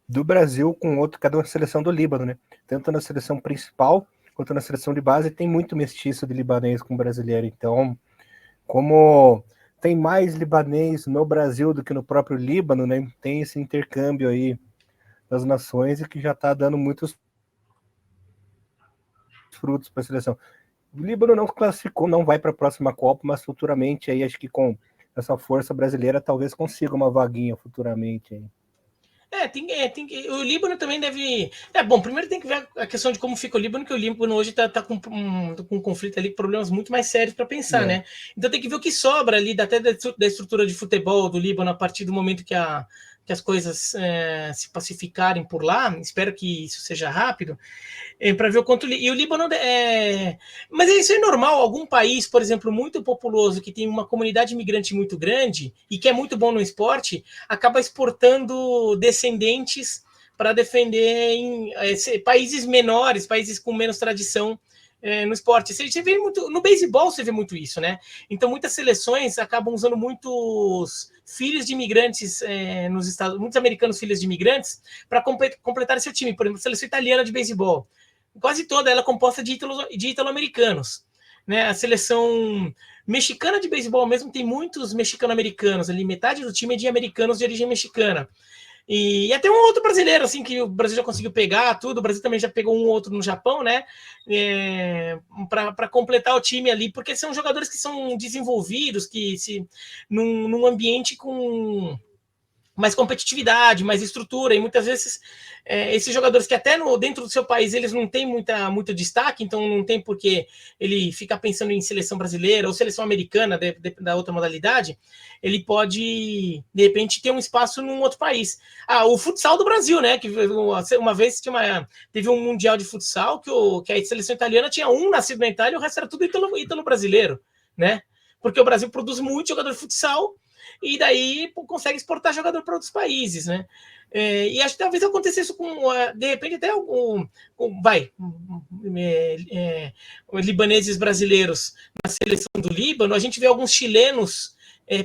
do Brasil com outro, cada uma seleção do Líbano, né? Tanto na seleção principal quanto na seleção de base tem muito mestiço de libanês com brasileiro. Então, como tem mais libanês no Brasil do que no próprio Líbano, né? Tem esse intercâmbio aí das nações e que já está dando muitos frutos para a seleção. O Líbano não classificou, não vai para a próxima Copa, mas futuramente aí acho que com essa força brasileira talvez consiga uma vaguinha futuramente aí. O Líbano também deve. Bom, primeiro tem que ver a questão de como fica o Líbano, que o Líbano hoje está com um conflito ali, problemas muito mais sérios para pensar, né? Então tem que ver o que sobra ali, até da estrutura de futebol do Líbano, a partir do momento que as coisas se pacificarem por lá. Espero que isso seja rápido. Para ver o quanto. E o Líbano Mas isso é normal. Algum país, por exemplo, muito populoso, que tem uma comunidade imigrante muito grande e que é muito bom no esporte, acaba exportando descendentes para defender em países menores, países com menos tradição no esporte. Você vê muito. No beisebol você vê muito isso, né? Então muitas seleções acabam usando muitos filhos de imigrantes nos Estados Unidos, muitos americanos filhos de imigrantes, para completar seu time. Por exemplo, a seleção italiana de beisebol. Quase toda ela é composta de italo-americanos. Né? A seleção mexicana de beisebol mesmo tem muitos mexicano-americanos ali, metade do time é de americanos de origem mexicana. E até um outro brasileiro, assim, que o Brasil já conseguiu pegar tudo, o Brasil também já pegou um outro no Japão, né? Para completar o time ali, porque são jogadores que são desenvolvidos, que num ambiente com mais competitividade, mais estrutura, e muitas vezes esses jogadores que até dentro do seu país eles não têm muito destaque, então não tem porque ele ficar pensando em seleção brasileira ou seleção americana, da outra modalidade, ele pode, de repente, ter um espaço num outro país. O futsal do Brasil, né, que uma vez teve um mundial de futsal que a seleção italiana tinha um nascido na Itália e o resto era tudo ítalo brasileiro, né, porque o Brasil produz muito jogador de futsal, e daí consegue exportar jogador para outros países, né? E acho que talvez acontecesse isso com, de repente, até libaneses brasileiros na seleção do Líbano. A gente vê alguns chilenos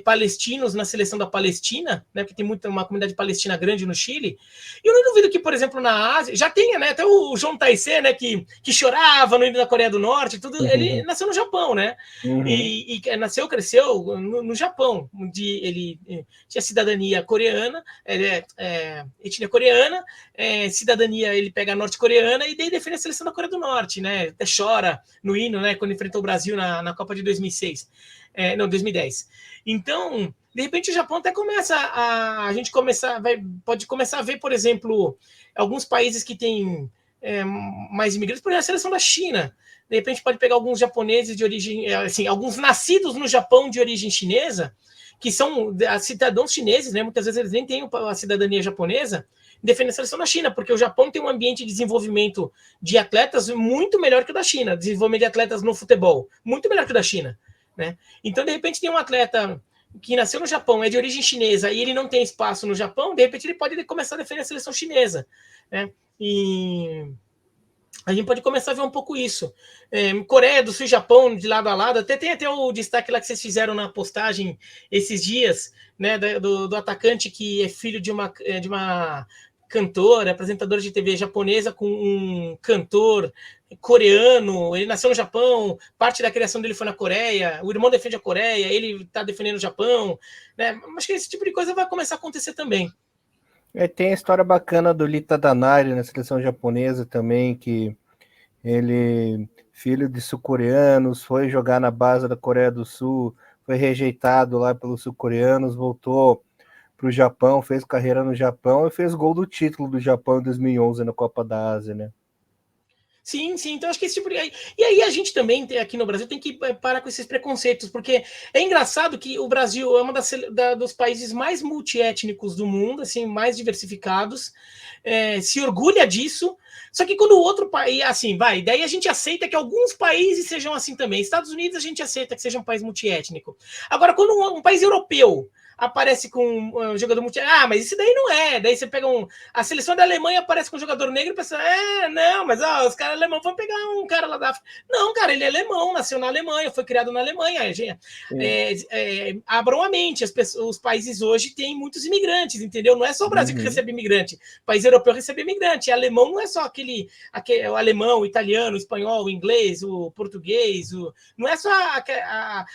palestinos na seleção da Palestina, né, porque tem uma comunidade palestina grande no Chile, e eu não duvido que, por exemplo, na Ásia, já tenha, né, até o João Taisé, né, que chorava no hino da Coreia do Norte, tudo, ele nasceu no Japão, né, e cresceu no Japão, onde ele tinha cidadania coreana, etnia coreana, cidadania, ele pega norte-coreana, e daí defende a seleção da Coreia do Norte, né, até chora no hino, né, quando enfrentou o Brasil na Copa de 2006. 2010. Então, de repente, o Japão até a gente pode começar a ver, por exemplo, alguns países que têm mais imigrantes, por exemplo, a seleção da China. De repente, pode pegar alguns japoneses de origem, assim, alguns nascidos no Japão de origem chinesa, que são cidadãos chineses, né? Muitas vezes eles nem têm a cidadania japonesa, defendem a seleção da China, porque o Japão tem um ambiente de desenvolvimento de atletas muito melhor que o da China, desenvolvimento de atletas no futebol, muito melhor que o da China. né? Então, de repente, tem um atleta que nasceu no Japão, é de origem chinesa, e ele não tem espaço no Japão, de repente ele pode começar a defender a seleção chinesa, né? E a gente pode começar a ver um pouco isso. Coreia do Sul e Japão, de lado a lado, tem até o destaque lá que vocês fizeram na postagem esses dias, né, do atacante que é filho de uma cantora, apresentadora de TV japonesa com um cantor coreano. Ele nasceu no Japão, parte da criação dele foi na Coreia, o irmão defende a Coreia, ele está defendendo o Japão, né? Acho que esse tipo de coisa vai começar a acontecer também. Tem a história bacana do Lita Danari na seleção japonesa também, que ele, filho de sul-coreanos, foi jogar na base da Coreia do Sul, foi rejeitado lá pelos sul-coreanos, voltou para o Japão, fez carreira no Japão e fez gol do título do Japão em 2011 na Copa da Ásia, né? Sim, então acho que esse tipo de... E aí a gente também, aqui no Brasil, tem que parar com esses preconceitos, porque é engraçado que o Brasil é um dos países mais multiétnicos do mundo, assim, mais diversificados, se orgulha disso, só que quando o outro país, assim, daí a gente aceita que alguns países sejam assim também. Estados Unidos a gente aceita que seja um país multiétnico. Agora, quando um país europeu aparece com um jogador multiétnico, mas isso daí não é. Daí você pega a seleção da Alemanha aparece com um jogador negro e pensa, não, mas os caras alemães vão pegar um cara lá da África. Não, cara, ele é alemão, nasceu na Alemanha, foi criado na Alemanha. Abram a mente, os países hoje têm muitos imigrantes, entendeu? Não é só o Brasil que recebe imigrante, o país europeu recebe imigrante. Alemão não é só o alemão, o italiano, o espanhol, o inglês, o português, não é só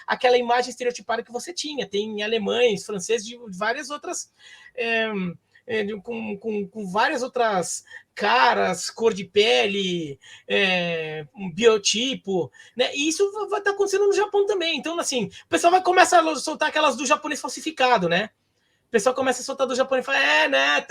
aquela imagem estereotipada que você tinha. Tem alemães, franceses, de várias outras, com várias outras caras, cor de pele, um biotipo, né? E isso vai estar acontecendo no Japão também. Então, assim, o pessoal vai começar a soltar aquelas do japonês falsificado, né? O pessoal começa a soltar do japonês e fala, né,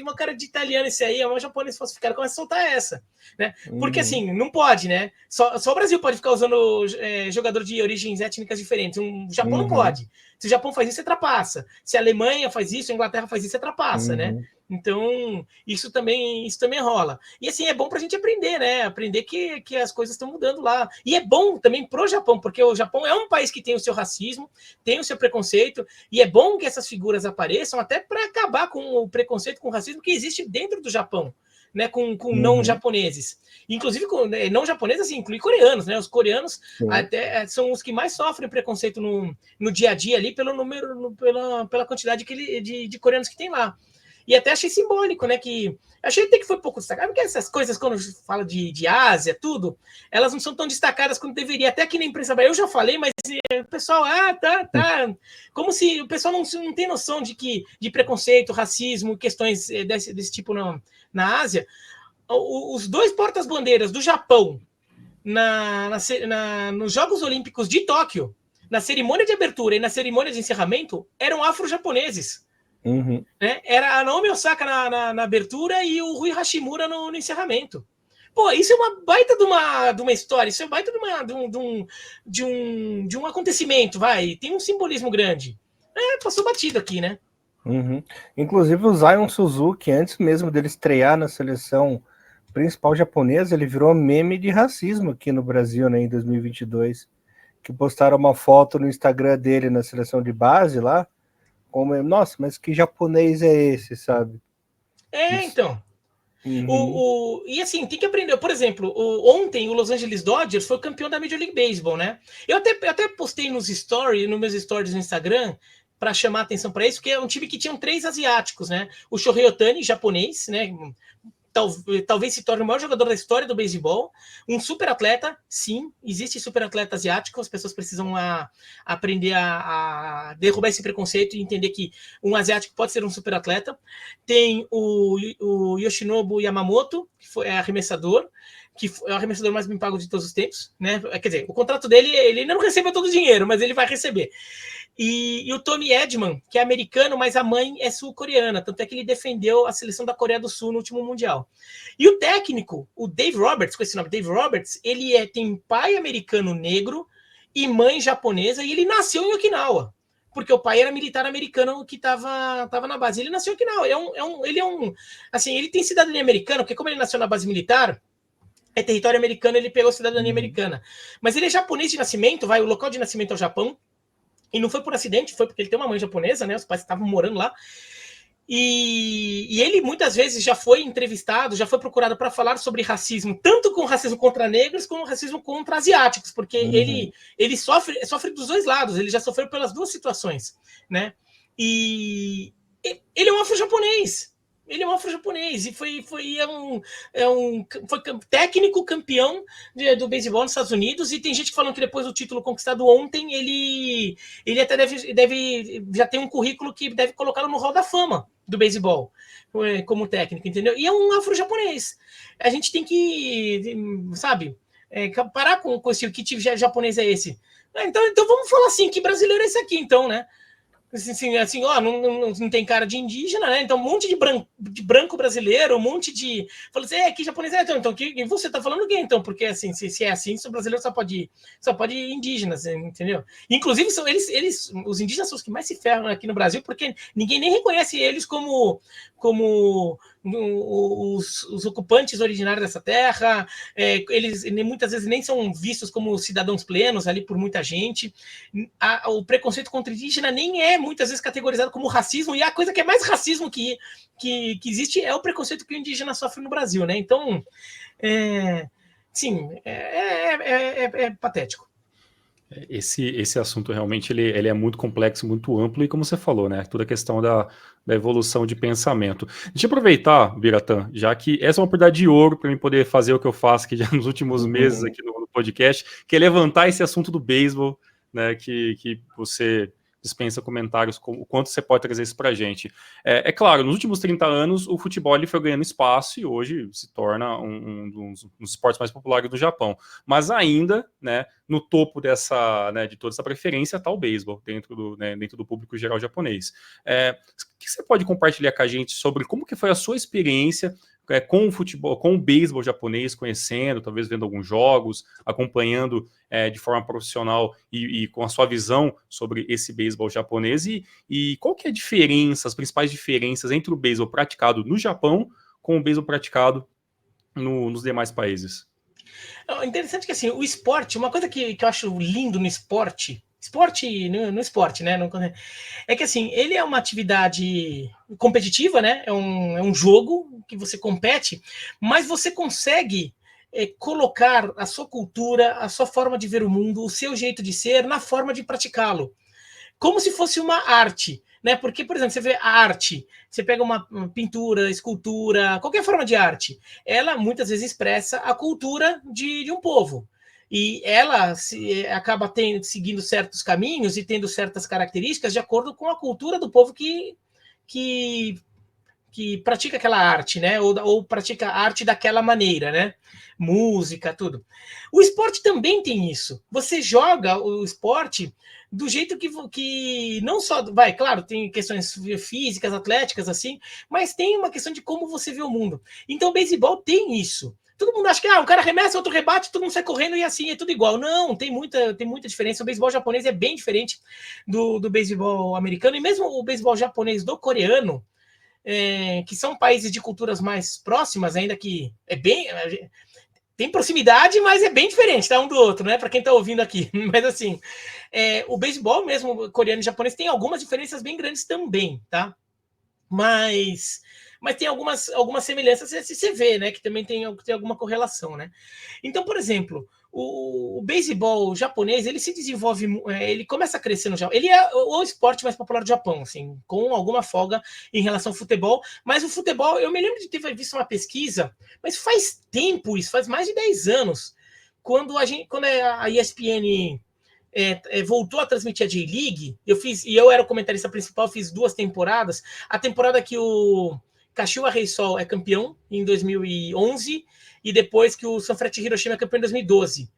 uma cara de italiano esse aí, é um japonês falsificado, começa a soltar essa, né? Porque assim, não pode, né? Só o Brasil pode ficar usando jogador de origens étnicas diferentes. O Japão não pode. Se o Japão faz isso, você trapaça. Se a Alemanha faz isso, a Inglaterra faz isso, você trapaça, né? Então, isso também rola. E assim, é bom pra gente aprender, né? Aprender que as coisas estão mudando lá. E é bom também pro Japão, porque o Japão é um país que tem o seu racismo, tem o seu preconceito, e é bom que essas figuras apareçam até para acabar com o preconceito, com o racismo que existe dentro do Japão, né? Com não japoneses. Inclusive, não japoneses, assim, inclui coreanos, né? Os coreanos até são os que mais sofrem preconceito no dia a dia ali, pelo número, pela quantidade de coreanos que tem lá. E até achei simbólico, né? Achei até que foi pouco destacado, porque essas coisas, quando fala de Ásia, tudo, elas não são tão destacadas quanto deveria. Até aqui na imprensa, eu já falei, mas o pessoal, tá. Como se o pessoal não tem noção de preconceito, racismo, questões desse tipo na Ásia. Os dois portas-bandeiras do Japão nos Jogos Olímpicos de Tóquio, na cerimônia de abertura e na cerimônia de encerramento, eram afro-japoneses. Né? Era a Naomi Osaka na abertura e o Rui Hashimura no encerramento. Pô, isso é uma baita de uma história, isso é baita de um acontecimento, vai. Tem um simbolismo grande. Passou batido aqui, né? Inclusive o Zion Suzuki, antes mesmo dele estrear na seleção principal japonesa, ele virou meme de racismo aqui no Brasil, né, em 2022, que postaram uma foto no Instagram dele na seleção de base lá, como, nossa, mas que japonês é esse, sabe? Então. E assim, tem que aprender. Por exemplo, ontem o Los Angeles Dodgers foi campeão da Major League Baseball, né? Eu até postei nos meus stories no Instagram, para chamar atenção para isso, que é um time que tinha 3 asiáticos, né? O Shohei Ohtani, japonês, né? Talvez se torne o maior jogador da história do beisebol, um super atleta, sim, existe super atleta asiático, as pessoas precisam aprender a derrubar esse preconceito e entender que um asiático pode ser um super atleta. Tem o Yoshinobu Yamamoto, que é arremessador, que é o arremessador mais bem pago de todos os tempos, né? Quer dizer, o contrato dele, ele ainda não recebeu todo o dinheiro, mas ele vai receber. E o Tommy Edman, que é americano, mas a mãe é sul-coreana, tanto é que ele defendeu a seleção da Coreia do Sul no último Mundial. E o técnico, o Dave Roberts, com esse nome, Dave Roberts, ele tem pai americano negro e mãe japonesa, e ele nasceu em Okinawa, porque o pai era militar americano que estava na base. Ele nasceu em Okinawa, ele tem cidadania americana, porque como ele nasceu na base militar, é território americano, ele pegou cidadania americana. Mas ele é japonês de nascimento, o local de nascimento é o Japão, e não foi por acidente, foi porque ele tem uma mãe japonesa, né? Os pais estavam morando lá. E ele muitas vezes já foi entrevistado, já foi procurado para falar sobre racismo, tanto com racismo contra negros como racismo contra asiáticos, porque ele sofre dos dois lados, ele já sofreu pelas duas situações, né? E ele é um afro-japonês. Ele é um afro-japonês e foi técnico campeão do beisebol nos Estados Unidos, e tem gente falando que depois do título conquistado ontem, ele até deve já tem um currículo que deve colocá-lo no Hall da Fama do beisebol como técnico, entendeu? E é um afro-japonês. A gente tem que, sabe, parar com esse que japonês é esse. Então vamos falar assim, que brasileiro é esse aqui, então, né? Assim, ó, não tem cara de indígena, né? Então, um monte de branco brasileiro, um monte de. Falou assim, que japonês é? Então, que você tá falando o quê, então? Porque, assim, se é assim, o brasileiro só pode indígenas, entendeu? Inclusive, são eles, os indígenas são os que mais se ferram aqui no Brasil, porque ninguém nem reconhece eles como os ocupantes originários dessa terra. Eles muitas vezes nem são vistos como cidadãos plenos ali por muita gente. O preconceito contra indígena nem é muitas vezes categorizado como racismo, e a coisa que é mais racismo que existe é o preconceito que o indígena sofre no Brasil, né? Então, sim, é patético. Esse assunto realmente ele é muito complexo, muito amplo, e como você falou, né? Toda a questão da evolução de pensamento. Deixa eu aproveitar, Biratã, já que essa é uma oportunidade de ouro para mim poder fazer o que eu faço aqui já nos últimos meses aqui no podcast, que é levantar esse assunto do beisebol, né? Que você dispensa comentários, o quanto você pode trazer isso para a gente. É claro, nos últimos 30 anos, o futebol ele foi ganhando espaço e hoje se torna um dos esportes mais populares do Japão. Mas ainda, né, no topo de toda essa preferência está o beisebol, dentro do público geral japonês. O que você pode compartilhar com a gente sobre como que foi a sua experiência com o futebol, com o beisebol japonês, conhecendo, talvez vendo alguns jogos, acompanhando de forma profissional e com a sua visão sobre esse beisebol japonês, e qual que é a diferença, as principais diferenças entre o beisebol praticado no Japão com o beisebol praticado nos demais países? É interessante que, assim, o esporte, uma coisa que eu acho lindo no esporte no esporte, né? É que, assim, ele é uma atividade competitiva, né? É um jogo que você compete, mas você consegue colocar a sua cultura, a sua forma de ver o mundo, o seu jeito de ser na forma de praticá-lo. Como se fosse uma arte, né? Porque, por exemplo, você vê a arte, você pega uma pintura, escultura, qualquer forma de arte, ela muitas vezes expressa a cultura de um povo. E ela acaba seguindo certos caminhos e tendo certas características de acordo com a cultura do povo que pratica aquela arte, né? Ou pratica a arte daquela maneira, né? Música, tudo. O esporte também tem isso. Você joga o esporte do jeito que não só... claro, tem questões físicas, atléticas, assim, mas tem uma questão de como você vê o mundo. Então, o beisebol tem isso. Todo mundo acha que um cara arremessa, outro rebate, todo mundo sai correndo e assim, é tudo igual. Não, tem muita diferença. O beisebol japonês é bem diferente do beisebol americano, e mesmo o beisebol japonês do coreano, que são países de culturas mais próximas, ainda que tem proximidade, mas é bem diferente, tá, um do outro, né? Para quem tá ouvindo aqui. Mas assim, o beisebol mesmo, coreano e japonês, tem algumas diferenças bem grandes também, tá? Mas tem algumas semelhanças, você vê, né? Que também tem alguma correlação, né? Então, por exemplo, o beisebol japonês, ele se desenvolve, ele começa a crescer no Japão. Ele é o esporte mais popular do Japão, assim, com alguma folga em relação ao futebol. Mas o futebol, eu me lembro de ter visto uma pesquisa, mas faz tempo isso, faz mais de 10 anos, quando a ESPN voltou a transmitir a J-League, eu era o comentarista principal, fiz 2 temporadas. A temporada que o Kashiwa Reysol é campeão em 2011, e depois que o Sanfrecce Hiroshima é campeão em 2012.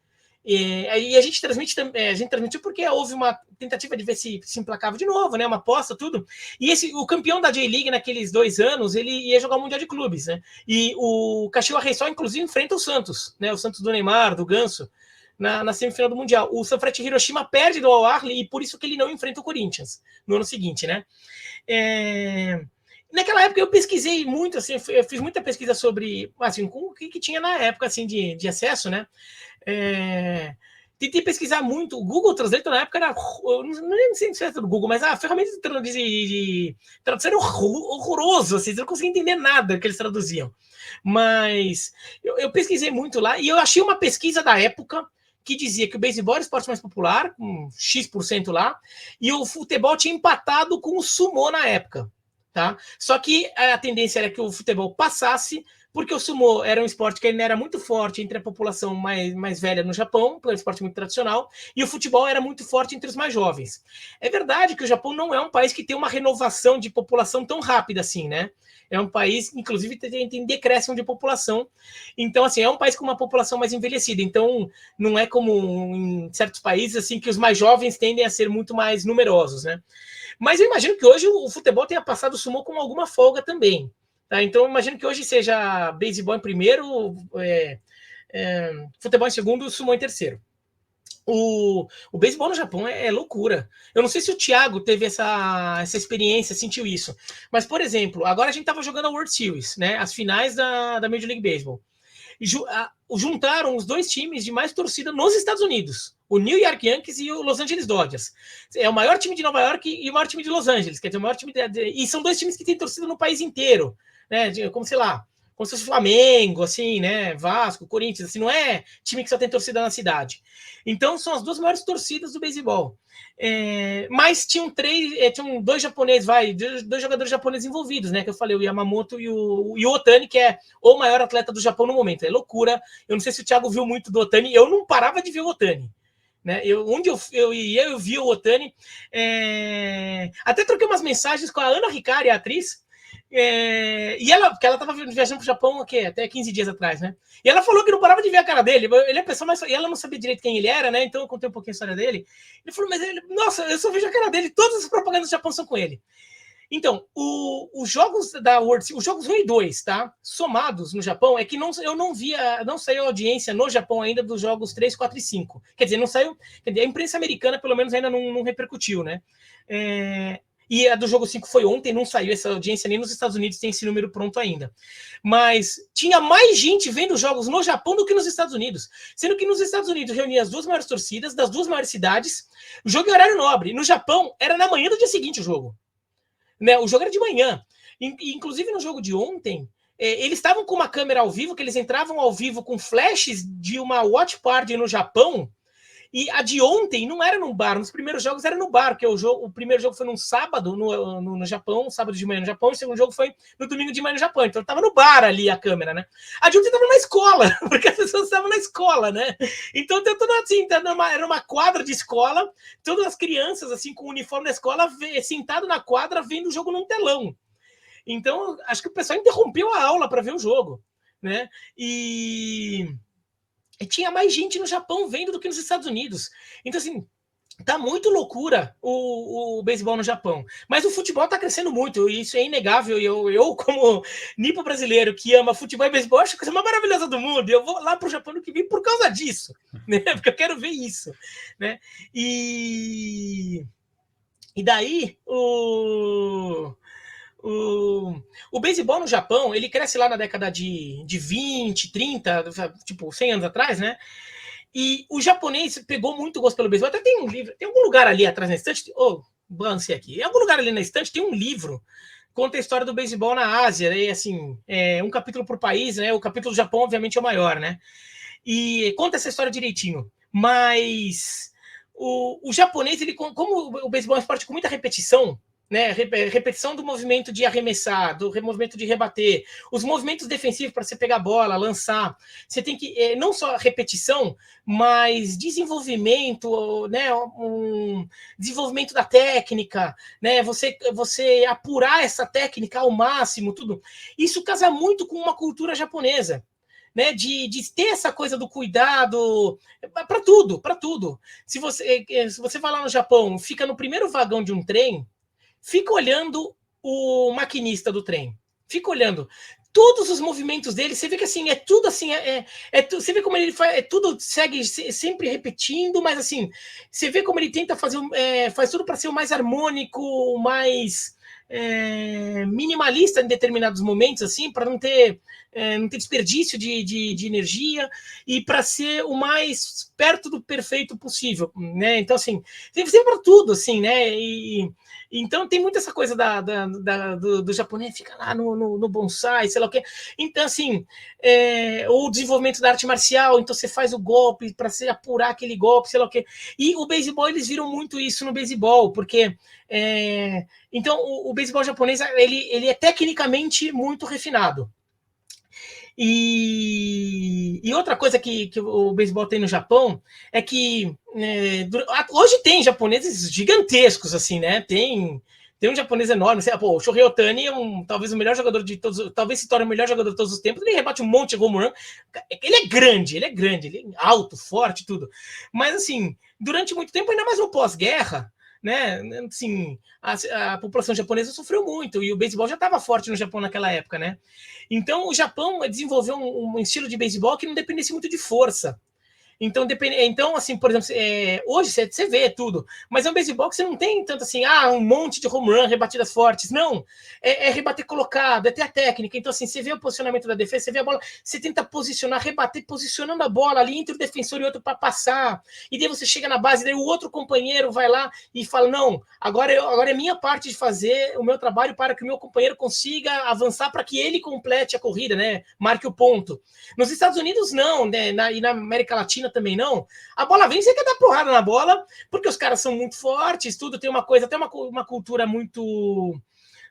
E a gente transmitiu porque houve uma tentativa de ver se emplacava de novo, né? Uma aposta, tudo. E o campeão da J-League naqueles 2 anos, ele ia jogar o Mundial de Clubes, né? E o Kashiwa Reysol, inclusive, enfrenta o Santos, né? O Santos do Neymar, do Ganso, na semifinal do Mundial. O Sanfrecce Hiroshima perde do Al Ahly, e por isso que ele não enfrenta o Corinthians no ano seguinte, né? naquela época eu pesquisei muito, assim, eu fiz muita pesquisa sobre, assim, com o que tinha na época, assim, de acesso, né? Tentei pesquisar muito. O Google Translate na época era, não sei se era do Google, mas a ferramenta de tradução era horroroso, assim, você não conseguia entender nada que eles traduziam. Mas eu pesquisei muito lá e eu achei uma pesquisa da época que dizia que o beisebol era o esporte mais popular, com X% lá, e o futebol tinha empatado com o sumô na época. Tá? Só que a tendência era que o futebol passasse, porque o sumô era um esporte que ainda era muito forte entre a população mais velha no Japão, um esporte muito tradicional, e o futebol era muito forte entre os mais jovens. É verdade que o Japão não é um país que tem uma renovação de população tão rápida assim, né? É um país, inclusive, tem decréscimo de população. Então, assim, é um país com uma população mais envelhecida. Então, não é como em certos países, assim, que os mais jovens tendem a ser muito mais numerosos, né? Mas eu imagino que hoje o futebol tenha passado o sumô com alguma folga também. Tá? Então, eu imagino que hoje seja beisebol em primeiro, futebol em segundo, sumô em terceiro. O beisebol no Japão é loucura. Eu não sei se o Thiago teve essa experiência, sentiu isso. Mas, por exemplo, agora a gente estava jogando a World Series, né? As finais da Major League Baseball. Juntaram os dois times de mais torcida nos Estados Unidos. O New York Yankees e o Los Angeles Dodgers. É o maior time de Nova York e o maior time de Los Angeles. Quer dizer, o maior time e são dois times que têm torcida no país inteiro. Né? Como, sei lá, como se fosse Flamengo, assim, né? Vasco, Corinthians, assim, não é time que só tem torcida na cidade. Então, são as duas maiores torcidas do beisebol. Mas tinham dois japoneses, dois jogadores japoneses envolvidos, né? Que eu falei, o Yamamoto e o Ohtani, que é o maior atleta do Japão no momento. É loucura. Eu não sei se o Thiago viu muito do Ohtani. Eu não parava de ver o Ohtani. Né? Onde eu ia, eu vi o Ohtani. Até troquei umas mensagens com a Ana Hikari, a atriz. E ela, porque ela estava viajando para o Japão até 15 dias atrás, né? E ela falou que não parava de ver a cara dele. Ele é a pessoa mais. E ela não sabia direito quem ele era, né? Então eu contei um pouquinho a história dele. Ele falou, mas nossa, eu só vejo a cara dele. Todas as propagandas do Japão são com ele. Então, os jogos da World Series, os jogos 1 e 2, tá? Somados no Japão, é que eu não via, não saiu audiência no Japão ainda dos jogos 3, 4 e 5. Quer dizer, não saiu. Quer dizer, a imprensa americana, pelo menos, ainda não repercutiu, né? E a do jogo 5 foi ontem, não saiu essa audiência, nem nos Estados Unidos tem esse número pronto ainda. Mas tinha mais gente vendo jogos no Japão do que nos Estados Unidos. Sendo que nos Estados Unidos reunia as duas maiores torcidas, das duas maiores cidades, o jogo em horário nobre. No Japão, era na manhã do dia seguinte o jogo. Né? O jogo era de manhã. Inclusive no jogo de ontem, eles estavam com uma câmera ao vivo, que eles entravam ao vivo com flashes de uma watch party no Japão. E a de ontem não era num bar, nos primeiros jogos era no bar, porque o primeiro jogo foi num sábado no Japão, sábado de manhã no Japão, e o segundo jogo foi no domingo de manhã no Japão. Então estava no bar ali a câmera, né? A de ontem estava na escola, porque as pessoas estavam na escola, né? Então tudo assim, era uma quadra de escola, todas as crianças assim com o uniforme da escola, sentado na quadra, vendo o jogo num telão. Então, acho que o pessoal interrompeu a aula para ver o jogo, né? E tinha mais gente no Japão vendo do que nos Estados Unidos. Então, assim, tá muito loucura o beisebol no Japão. Mas o futebol tá crescendo muito, e isso é inegável. E eu como nipo brasileiro que ama futebol e beisebol, acho que a coisa mais maravilhosa do mundo. Eu vou lá pro Japão no que vem por causa disso, né? Porque eu quero ver isso, né? E daí, o beisebol no Japão, ele cresce lá na década de 20, 30, tipo 100 anos atrás, né? E o japonês pegou muito gosto pelo beisebol. Até tem um livro, tem algum lugar ali atrás na estante, balancei aqui. Em algum lugar ali na estante tem um livro conta a história do beisebol na Ásia, né? E assim, um capítulo por país, né? O capítulo do Japão, obviamente, é o maior, né? E conta essa história direitinho. Mas o japonês, ele, como o beisebol é um esporte com muita repetição, né? Repetição do movimento de arremessar, do movimento de rebater, os movimentos defensivos para você pegar a bola, lançar. Você tem que, não só repetição, mas desenvolvimento, né? Desenvolvimento da técnica, né? Você apurar essa técnica ao máximo, tudo. Isso casa muito com uma cultura japonesa. Né, de ter essa coisa do cuidado para tudo. Se você vai lá no Japão, fica no primeiro vagão de um trem, fica olhando o maquinista do trem. Fica olhando. Todos os movimentos dele, você vê que assim, é tudo assim, você vê como ele faz, tudo segue sempre repetindo, mas assim, você vê como ele tenta fazer, faz tudo para ser o mais harmônico, mais minimalista em determinados momentos, assim, para não ter desperdício de energia e para ser o mais perto do perfeito possível, né? Então, assim, tem para tudo, assim, né? Então tem muito essa coisa do japonês, fica lá no bonsai, sei lá o quê. Então, assim, o desenvolvimento da arte marcial, então você faz o golpe para se apurar aquele golpe, sei lá o quê. E o beisebol, eles viram muito isso no beisebol, porque então o beisebol japonês ele é tecnicamente muito refinado. E outra coisa que o beisebol tem no Japão é que hoje tem japoneses gigantescos, assim, né? Tem um japonês enorme. Assim, pô, o Shohei Ohtani é talvez o melhor jogador de todos, talvez se torne o melhor jogador de todos os tempos. Ele rebate um monte de home run. Ele é grande, ele é alto, forte, tudo. Mas, assim, durante muito tempo, ainda mais no pós-guerra, né? Assim, a população japonesa sofreu muito e o beisebol já estava forte no Japão naquela época, né? Então o Japão desenvolveu um estilo de beisebol que não dependesse muito de força. Então, assim, por exemplo, hoje você vê tudo, mas é um beisebol que você não tem tanto assim, um monte de home run, rebatidas fortes. Não, é rebater colocado, é ter a técnica. Então, assim, você vê o posicionamento da defesa, você vê a bola, você tenta posicionar, rebater, posicionando a bola ali entre o defensor e outro para passar. E daí você chega na base, daí o outro companheiro vai lá e fala: não, agora é minha parte de fazer o meu trabalho para que o meu companheiro consiga avançar para que ele complete a corrida, né? Marque o ponto. Nos Estados Unidos, não, né? E na América Latina também não. A bola vem, você quer dar porrada na bola, porque os caras são muito fortes, tudo tem uma coisa, até uma cultura muito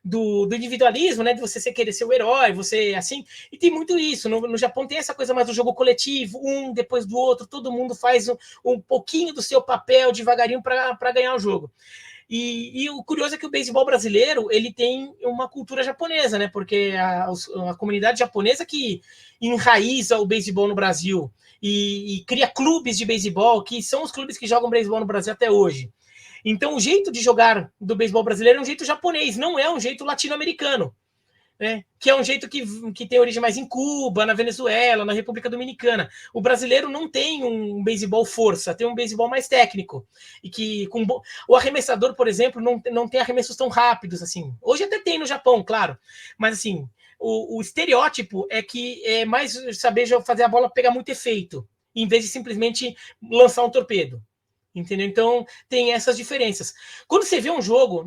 do individualismo, né? De você querer ser o herói, você assim, e tem muito isso. No Japão tem essa coisa mais do jogo coletivo, um depois do outro, todo mundo faz um pouquinho do seu papel devagarinho para ganhar o jogo. E o curioso é que o beisebol brasileiro ele tem uma cultura japonesa, né? Porque a comunidade japonesa que enraiza o beisebol no Brasil e cria clubes de beisebol, que são os clubes que jogam beisebol no Brasil até hoje. Então, o jeito de jogar do beisebol brasileiro é um jeito japonês, não é um jeito latino-americano. Né? Que é um jeito que tem origem mais em Cuba, na Venezuela, na República Dominicana. O brasileiro não tem um beisebol força, tem um beisebol mais técnico. E que o arremessador, por exemplo, não tem arremessos tão rápidos assim. Hoje até tem no Japão, claro. Mas assim, o estereótipo é que é mais saber fazer a bola pegar muito efeito, em vez de simplesmente lançar um torpedo. Entendeu? Então tem essas diferenças. Quando você vê um jogo,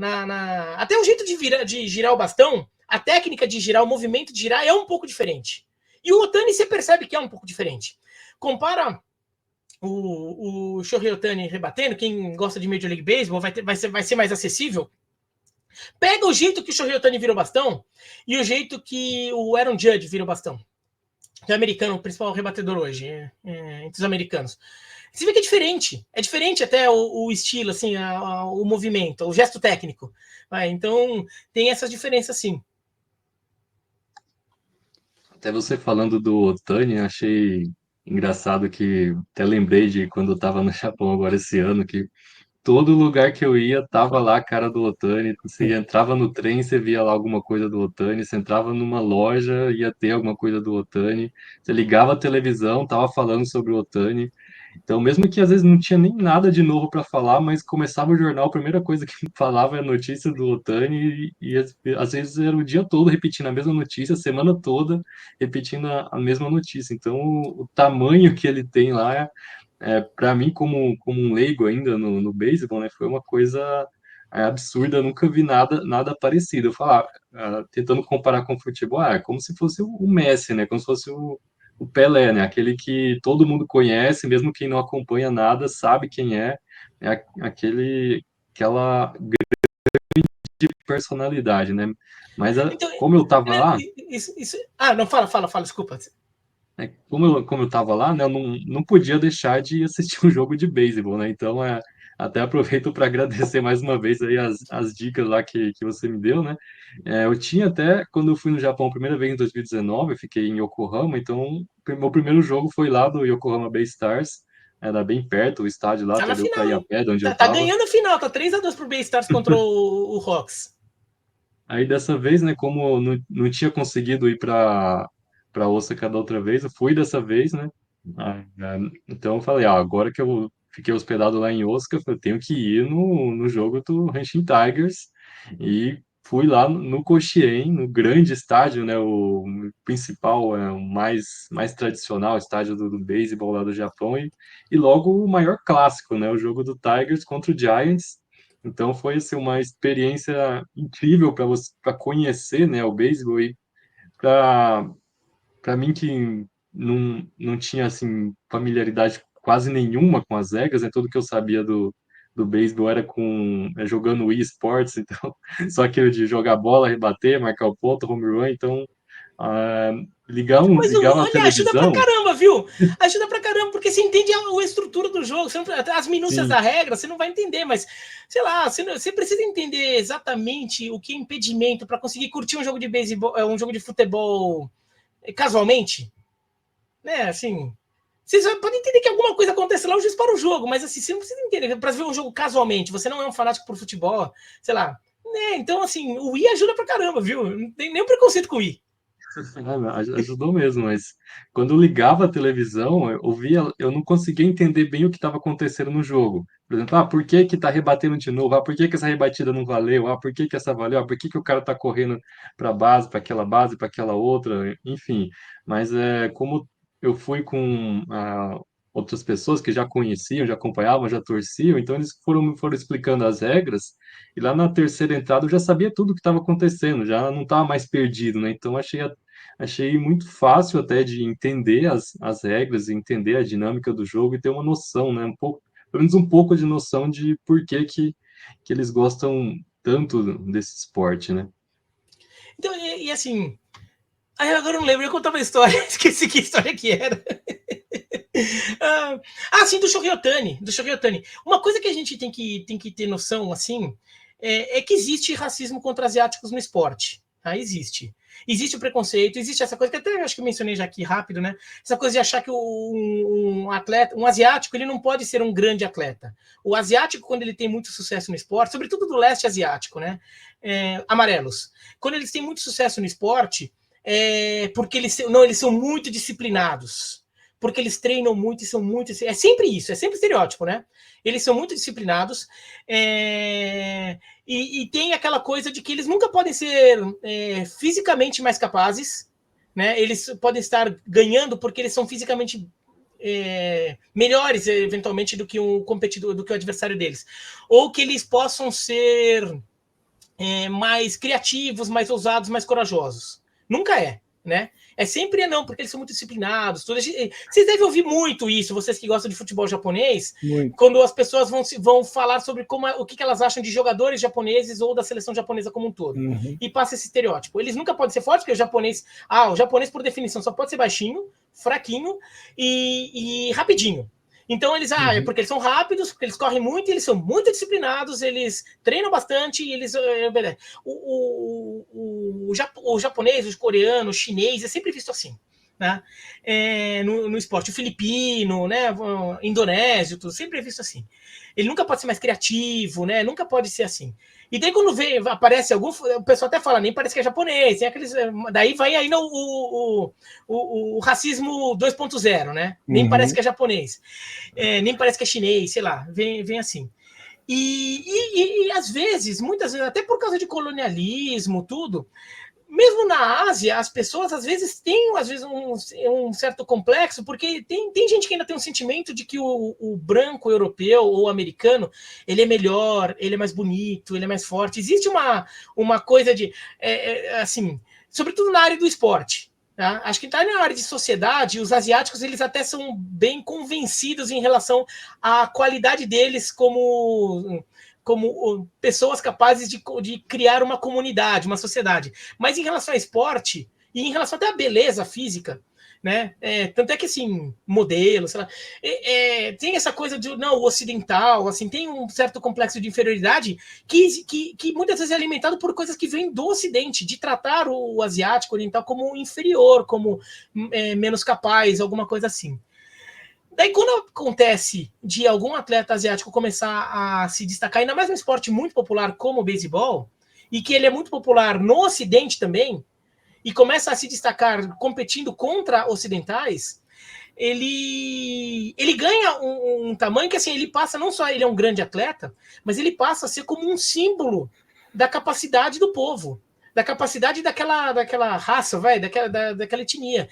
até o jeito de girar o bastão, a técnica de girar, o movimento de girar é um pouco diferente. E o Ohtani você percebe que é um pouco diferente. Compara o Shohei Ohtani rebatendo, quem gosta de Major League Baseball vai ser mais acessível. Pega o jeito que o Shohei Ohtani vira o bastão e o jeito que o Aaron Judge vira o bastão. Que é o americano, o principal rebatedor hoje, entre os americanos. Você vê que é diferente. É diferente até o estilo, assim, o movimento, o gesto técnico. Então, tem essas diferenças, sim. Até você falando do Otani, achei engraçado que até lembrei de quando eu estava no Japão agora esse ano, que todo lugar que eu ia tava lá a cara do Otani. Você entrava no trem, você via lá alguma coisa do Otani. Você entrava numa loja, ia ter alguma coisa do Otani. Você ligava a televisão, tava falando sobre o Otani. Então, mesmo que às vezes não tinha nem nada de novo para falar, mas começava o jornal, a primeira coisa que falava era a notícia do Otani, e às vezes era o dia todo repetindo a mesma notícia, a semana toda repetindo a mesma notícia. Então, o tamanho que ele tem lá, para mim, como um leigo ainda no beisebol, né, foi uma coisa absurda, eu nunca vi nada parecido. Eu falava, tentando comparar com o futebol, é como se fosse o Messi, né, como se fosse o Pelé, né? Aquele que todo mundo conhece, mesmo quem não acompanha nada, sabe quem aquela grande personalidade, né? Mas Então, como eu tava lá, não, fala, desculpa. como eu tava lá, né, eu não podia deixar de assistir um jogo de beisebol, né? Então, até aproveito para agradecer mais uma vez aí as dicas lá que você me deu, né? Eu tinha até, quando eu fui no Japão a primeira vez em 2019, eu fiquei em Yokohama, então meu primeiro jogo foi lá do Yokohama Bay Stars, era bem perto, o estádio lá, Tá até na deu para final, ir a hein? pé de onde eu Tá tava. ganhando a final, tá 3-2 pro Stars contra o Hawks. Aí dessa vez, né, como eu não tinha conseguido ir para Osaka da outra vez, eu fui dessa vez, né? Então eu falei, agora que eu fiquei hospedado lá em Osaka, eu tenho que ir no jogo do Hanshin Tigers e fui lá no Koshien, no grande estádio, né, o principal, o mais tradicional estádio do beisebol lá do Japão, e logo o maior clássico, né, o jogo do Tigers contra o Giants. Então foi assim, uma experiência incrível para você, para conhecer, né, o beisebol, e para mim que não tinha assim familiaridade quase nenhuma com as regras, né? Tudo que eu sabia do beisebol era jogando Wii Sports, então só aquilo de jogar bola, rebater, marcar o ponto, home run, então ah, Mas ligar a olha, ajuda pra televisão, caramba, viu? Ajuda pra caramba, porque você entende a estrutura do jogo, você não, as minúcias sim, da regra, você não vai entender, mas sei lá, você precisa entender exatamente o que é impedimento para conseguir curtir um jogo de beisebol, um jogo de futebol casualmente, né? Assim, você só pode entender que alguma coisa acontece lá, o juiz para o jogo, mas assim, você não precisa entender para ver um jogo casualmente, você não é um fanático por futebol, sei lá. Né? Então, assim, o Wii ajuda pra caramba, viu? Não tem nenhum preconceito com o Wii. ajudou mesmo, mas quando eu ligava a televisão, eu não conseguia entender bem o que estava acontecendo no jogo. Por exemplo, por que que tá rebatendo de novo? Por que que essa rebatida não valeu? Por que que essa valeu? Por que que o cara tá correndo para base, para aquela outra? Enfim, mas como eu fui com outras pessoas que já conheciam, já acompanhavam, já torciam, então eles foram explicando as regras, e lá na terceira entrada eu já sabia tudo o que estava acontecendo, já não estava mais perdido, né? Então achei muito fácil até de entender as regras, entender a dinâmica do jogo e ter uma noção, né? Um pouco, pelo menos um pouco de noção de por que eles gostam tanto desse esporte, né? Então, e assim, aí agora eu não lembro, eu contava a história, esqueci que história que era. Sim, do Shoryotani, do Shoryotani. Uma coisa que a gente tem que ter noção, assim, é que existe racismo contra asiáticos no esporte. Tá? Existe. Existe o preconceito, existe essa coisa que até acho que eu mencionei já aqui rápido, né? Essa coisa de achar que um atleta, um asiático, ele não pode ser um grande atleta. O asiático, quando ele tem muito sucesso no esporte, sobretudo do leste asiático, né? Amarelos. Quando eles têm muito sucesso no esporte, porque eles são muito disciplinados, porque eles treinam muito e são muito. É sempre isso, é sempre estereótipo, né? Eles são muito disciplinados e tem aquela coisa de que eles nunca podem ser fisicamente mais capazes, né? Eles podem estar ganhando porque eles são fisicamente melhores, eventualmente, do que um competidor, do que o adversário deles. Ou que eles possam ser mais criativos, mais ousados, mais corajosos. Nunca é, né? É sempre não, porque eles são muito disciplinados. Tudo. Vocês devem ouvir muito isso, vocês que gostam de futebol japonês, Muito. quando as pessoas vão falar sobre o que elas acham de jogadores japoneses ou da seleção japonesa como um todo. Uhum. E passa esse estereótipo. Eles nunca podem ser fortes, porque o japonês, por definição, só pode ser baixinho, fraquinho e rapidinho. Então eles, é porque eles são rápidos, porque eles correm muito, eles são muito disciplinados, eles treinam bastante, e eles. O japonês, o coreano, o chinês, é sempre visto assim. Né? No esporte, o filipino, né? O indonésio, tudo sempre é visto assim. Ele nunca pode ser mais criativo, né? Nunca pode ser assim. E daí quando aparece algum, o pessoal até fala, nem parece que é japonês, tem aqueles, daí vai aí o racismo 2.0, né? Nem parece que é japonês, nem parece que é chinês, sei lá, vem assim. E às vezes, muitas vezes, até por causa de colonialismo, tudo, mesmo na Ásia, as pessoas às vezes têm um certo complexo, porque tem gente que ainda tem um sentimento de que o branco europeu ou americano, ele é melhor, ele é mais bonito, ele é mais forte. Existe uma coisa de, assim, sobretudo na área do esporte. Tá? Acho que tá na área de sociedade, os asiáticos eles até são bem convencidos em relação à qualidade deles como pessoas capazes de criar uma comunidade, uma sociedade. Mas em relação ao esporte, e em relação até à beleza física, né? Tanto é que, assim, modelo, sei lá, tem essa coisa de, não, o ocidental, assim, tem um certo complexo de inferioridade que muitas vezes é alimentado por coisas que vêm do ocidente, de tratar o asiático, oriental, como inferior, como menos capaz, alguma coisa assim. Daí, quando acontece de algum atleta asiático começar a se destacar, ainda mais num esporte muito popular como o beisebol, e que ele é muito popular no Ocidente também, e começa a se destacar competindo contra ocidentais, ele ganha um tamanho que, assim, ele passa, não só ele é um grande atleta, mas ele passa a ser como um símbolo da capacidade do povo, da capacidade daquela raça, daquela etnia.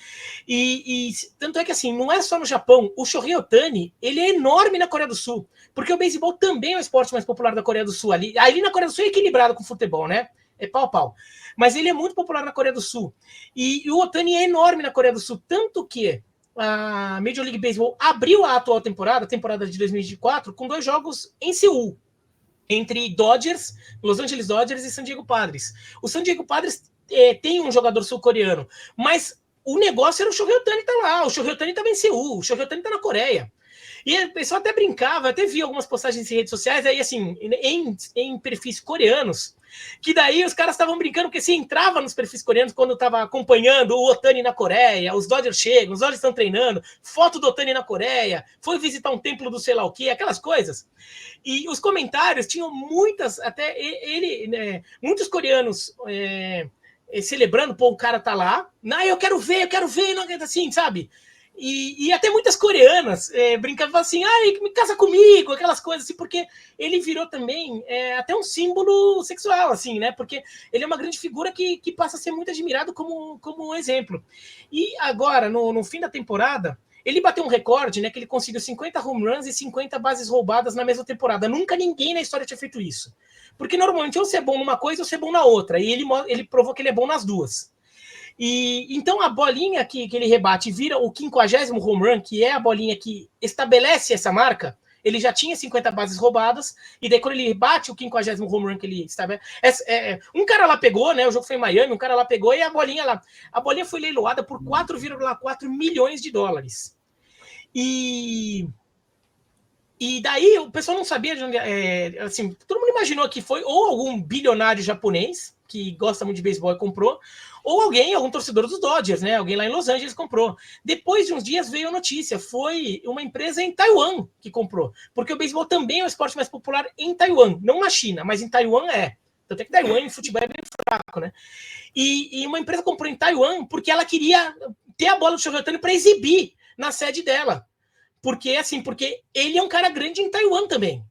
E tanto é que, assim, não é só no Japão. O Shohei Ohtani, ele é enorme na Coreia do Sul, porque o beisebol também é o esporte mais popular da Coreia do Sul. Ali na Coreia do Sul é equilibrado com o futebol, né? É pau a pau. Mas ele é muito popular na Coreia do Sul. E o Ohtani é enorme na Coreia do Sul, tanto que a Major League Baseball abriu a atual temporada, a temporada de 2024, com 2 jogos em Seul, entre Dodgers, Los Angeles Dodgers e San Diego Padres. O San Diego Padres tem um jogador sul-coreano, mas o negócio era o Shohei Ohtani tá lá, o Shohei Ohtani estava em Seul, o Shohei Ohtani tá na Coreia. E o pessoal até brincava, até vi algumas postagens em redes sociais, aí assim, em perfis coreanos, que daí os caras estavam brincando, porque se entrava nos perfis coreanos quando estava acompanhando o Ohtani na Coreia, os Dodgers chegam, os Dodgers estão treinando, foto do Ohtani na Coreia, foi visitar um templo do sei lá o quê, aquelas coisas. E os comentários tinham muitas, até muitos coreanos celebrando, pô, o cara tá lá, eu quero ver, não, assim, sabe? E até muitas coreanas brincavam assim, me casa comigo, aquelas coisas assim, porque ele virou também até um símbolo sexual, assim, né? Porque ele é uma grande figura que passa a ser muito admirado como um exemplo. E agora, no fim da temporada, ele bateu um recorde, né? Que ele conseguiu 50 home runs e 50 bases roubadas na mesma temporada. Nunca ninguém na história tinha feito isso. Porque normalmente ou você é bom numa coisa ou você é bom na outra. E ele provou que ele é bom nas duas. E então a bolinha que ele rebate vira o 50º home run, que é a bolinha que estabelece essa marca. Ele já tinha 50 bases roubadas, e daí quando ele bate o 50º home run que ele estabelece... um cara lá pegou, né? O jogo foi em Miami, um cara lá pegou e a bolinha foi leiloada por 4,4 milhões de dólares. E daí o pessoal não sabia de onde... assim, todo mundo imaginou que foi ou algum bilionário japonês que gosta muito de beisebol e comprou, ou algum torcedor dos Dodgers, né? Alguém lá em Los Angeles comprou. Depois de uns dias veio a notícia, foi uma empresa em Taiwan que comprou, porque o beisebol também é o esporte mais popular em Taiwan, não na China, mas em Taiwan é. Tanto é que Taiwan em futebol é bem fraco, né? E uma empresa comprou em Taiwan porque ela queria ter a bola do Shohei Ohtani para exibir na sede dela. Porque ele é um cara grande em Taiwan também.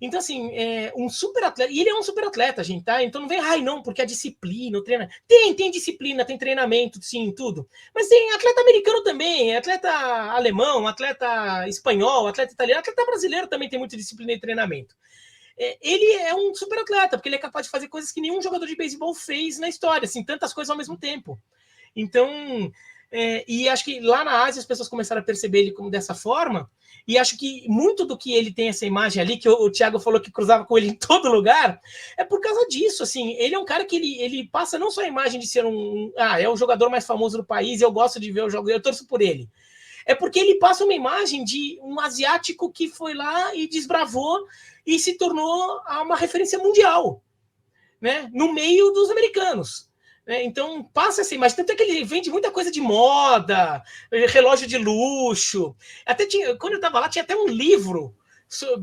Então, assim, um super atleta. E ele é um super atleta, gente, tá? Então não vem, não, porque a disciplina, o treino. Tem disciplina, tem treinamento, sim, tudo. Mas tem atleta americano também, atleta alemão, atleta espanhol, atleta italiano, atleta brasileiro também tem muita disciplina e treinamento. Ele é um super atleta, porque ele é capaz de fazer coisas que nenhum jogador de beisebol fez na história, assim, tantas coisas ao mesmo tempo. Então. E acho que lá na Ásia as pessoas começaram a perceber ele como dessa forma, e acho que muito do que ele tem essa imagem ali, que o Thiago falou que cruzava com ele em todo lugar, é por causa disso, assim, ele é um cara que ele passa não só a imagem de ser é o jogador mais famoso do país, eu gosto de ver o jogo, eu torço por ele, é porque ele passa uma imagem de um asiático que foi lá e desbravou e se tornou uma referência mundial, né, no meio dos americanos. Então passa essa imagem, tanto é que ele vende muita coisa de moda, relógio de luxo, quando eu estava lá tinha até um livro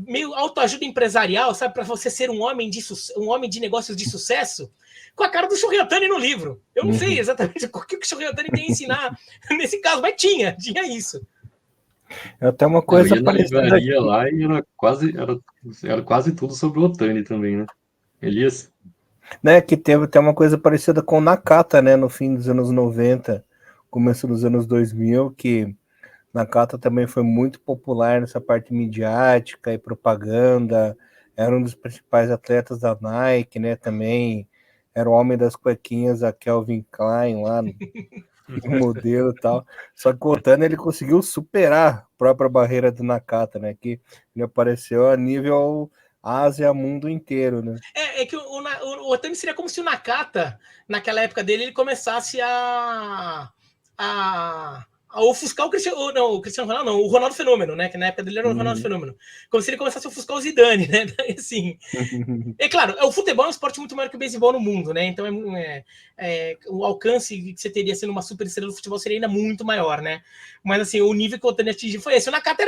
meio autoajuda empresarial, sabe, para você ser um homem de negócios de sucesso, com a cara do Shohei Ohtani no livro. Eu não sei exatamente o que o Shohei Ohtani tem a ensinar nesse caso, mas tinha isso. É até uma coisa eu ia parecida na livraria aqui. Lá e era quase tudo sobre o Ohtani também, né? Elias? Né, que teve até uma coisa parecida com o Nakata, né, no fim dos anos 90, começo dos anos 2000, que Nakata também foi muito popular nessa parte midiática e propaganda, era um dos principais atletas da Nike, né, também era o homem das cuequinhas, a Calvin Klein lá no modelo e tal, só que o Ohtani ele conseguiu superar a própria barreira do Nakata, né, que ele apareceu a nível Ásia, mundo inteiro, né? É que o Ohtani seria como se o Nakata, naquela época dele, ele começasse a ofuscar o Cristiano Ronaldo, não, o Ronaldo Fenômeno, né? Que na época dele era o Ronaldo Fenômeno. Como se ele começasse a ofuscar o Zidane, né? Assim, é claro, o futebol é um esporte muito maior que o beisebol no mundo, né? Então o alcance que você teria sendo uma super estrela do futebol seria ainda muito maior, né? Mas assim, o nível que o Ohtani atingiu foi esse. O Nakata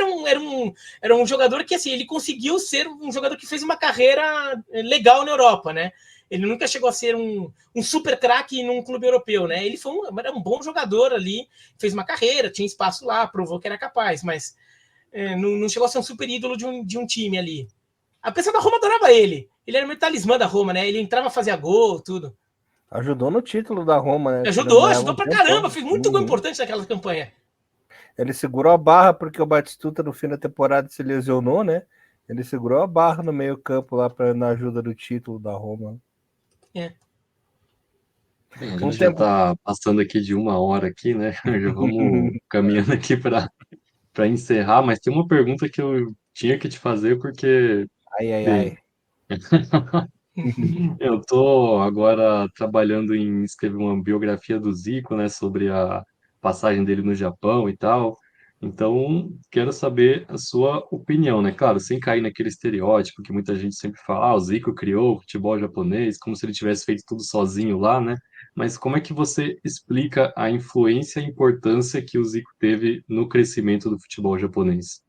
era um jogador que assim, ele conseguiu ser um jogador que fez uma carreira legal na Europa, né? Ele nunca chegou a ser um super craque num clube europeu, né? Ele era um bom jogador ali, fez uma carreira, tinha espaço lá, provou que era capaz, mas não chegou a ser um super ídolo de um time ali. A pessoa da Roma adorava ele. ele era meio talismã da Roma, né? Ele entrava, fazia gol, tudo. Ajudou no título da Roma, né? Ajudou pra caramba, fez muito gol importante naquela campanha. Ele segurou a barra porque o Batistuta no fim da temporada se lesionou, né? Ele segurou a barra no meio campo lá na ajuda do título da Roma. Bem, a gente já tá passando aqui de 1 hora aqui, né? Já vamos caminhando aqui para encerrar, mas tem uma pergunta que eu tinha que te fazer porque, bem, eu tô agora trabalhando em escrever uma biografia do Zico, né, sobre a passagem dele no Japão e tal. Então, quero saber a sua opinião, né? Claro, sem cair naquele estereótipo que muita gente sempre fala, o Zico criou o futebol japonês, como se ele tivesse feito tudo sozinho lá, né? Mas como é que você explica a influência e importância que o Zico teve no crescimento do futebol japonês?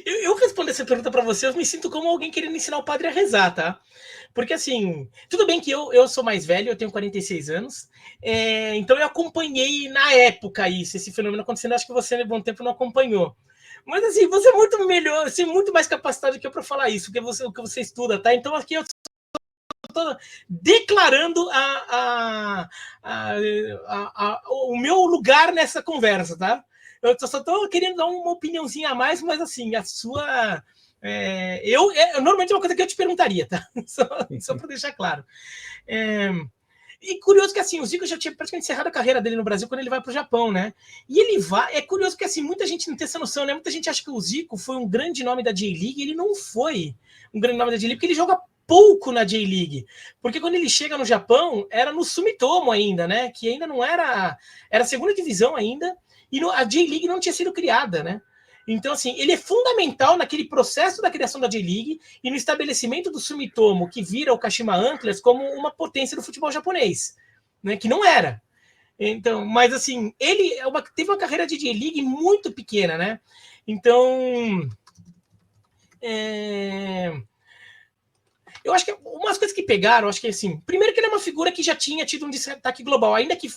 Eu respondo essa pergunta para você, eu me sinto como alguém querendo ensinar o padre a rezar, tá? Porque assim, tudo bem que eu sou mais velho, eu tenho 46 anos, então eu acompanhei na época isso, esse fenômeno acontecendo, acho que você, no bom tempo, não acompanhou. Mas assim, você é muito melhor, assim, muito mais capacitado que eu para falar isso, o que você estuda, tá? Então aqui eu estou declarando o meu lugar nessa conversa, tá? Eu só estou querendo dar uma opiniãozinha a mais, mas assim, a sua... normalmente é uma coisa que eu te perguntaria, tá? Só para deixar claro. E curioso que assim, o Zico já tinha praticamente encerrado a carreira dele no Brasil quando ele vai para o Japão, né? E ele vai... É curioso que assim, muita gente não tem essa noção, né? Muita gente acha que o Zico foi um grande nome da J-League, ele não foi um grande nome da J-League, porque ele joga pouco na J-League, porque quando ele chega no Japão, era no Sumitomo ainda, né? Que ainda não era... Era a segunda divisão ainda, e a J-League não tinha sido criada, né? Então, assim, ele é fundamental naquele processo da criação da J-League e no estabelecimento do Sumitomo, que vira o Kashima Antlers como uma potência do futebol japonês, né? Que não era. Então, mas assim, ele teve uma carreira de J-League muito pequena, né? Então, eu acho que umas coisas que pegaram, acho que assim, primeiro que ele é uma figura que já tinha tido um destaque global, ainda que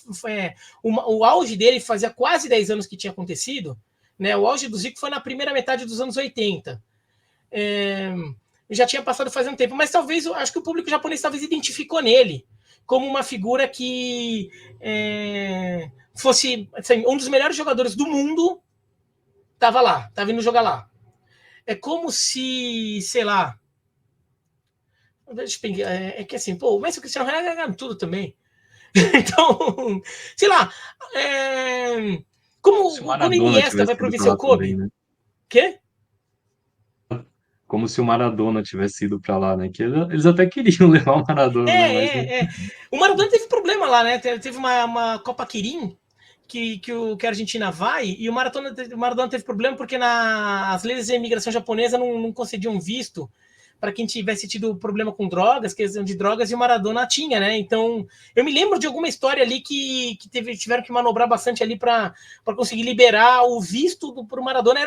o auge dele fazia quase 10 anos que tinha acontecido, né? O auge do Zico foi na primeira metade dos anos 80. Já tinha passado faz um tempo, mas talvez, acho que o público japonês talvez identificou nele como uma figura que fosse assim, um dos melhores jogadores do mundo, estava lá, estava indo jogar lá. É como se, sei lá, é que assim, pô, mas o Cristiano Ronaldo ganhando tudo também. Então, sei lá, como quando o Iniesta vai pro Vissel Kobe. Né? Quê? Como se o Maradona tivesse ido para lá, né? Que eles até queriam levar o Maradona, né? Mas... O Maradona teve problema lá, né? Teve uma Copa Quirim que a Argentina vai, e o Maradona teve problema porque as leis de imigração japonesa não concediam visto para quem tivesse tido problema com drogas, questão de drogas, e o Maradona tinha, né? Então, eu me lembro de alguma história ali que tiveram que manobrar bastante ali para conseguir liberar o visto para o Maradona.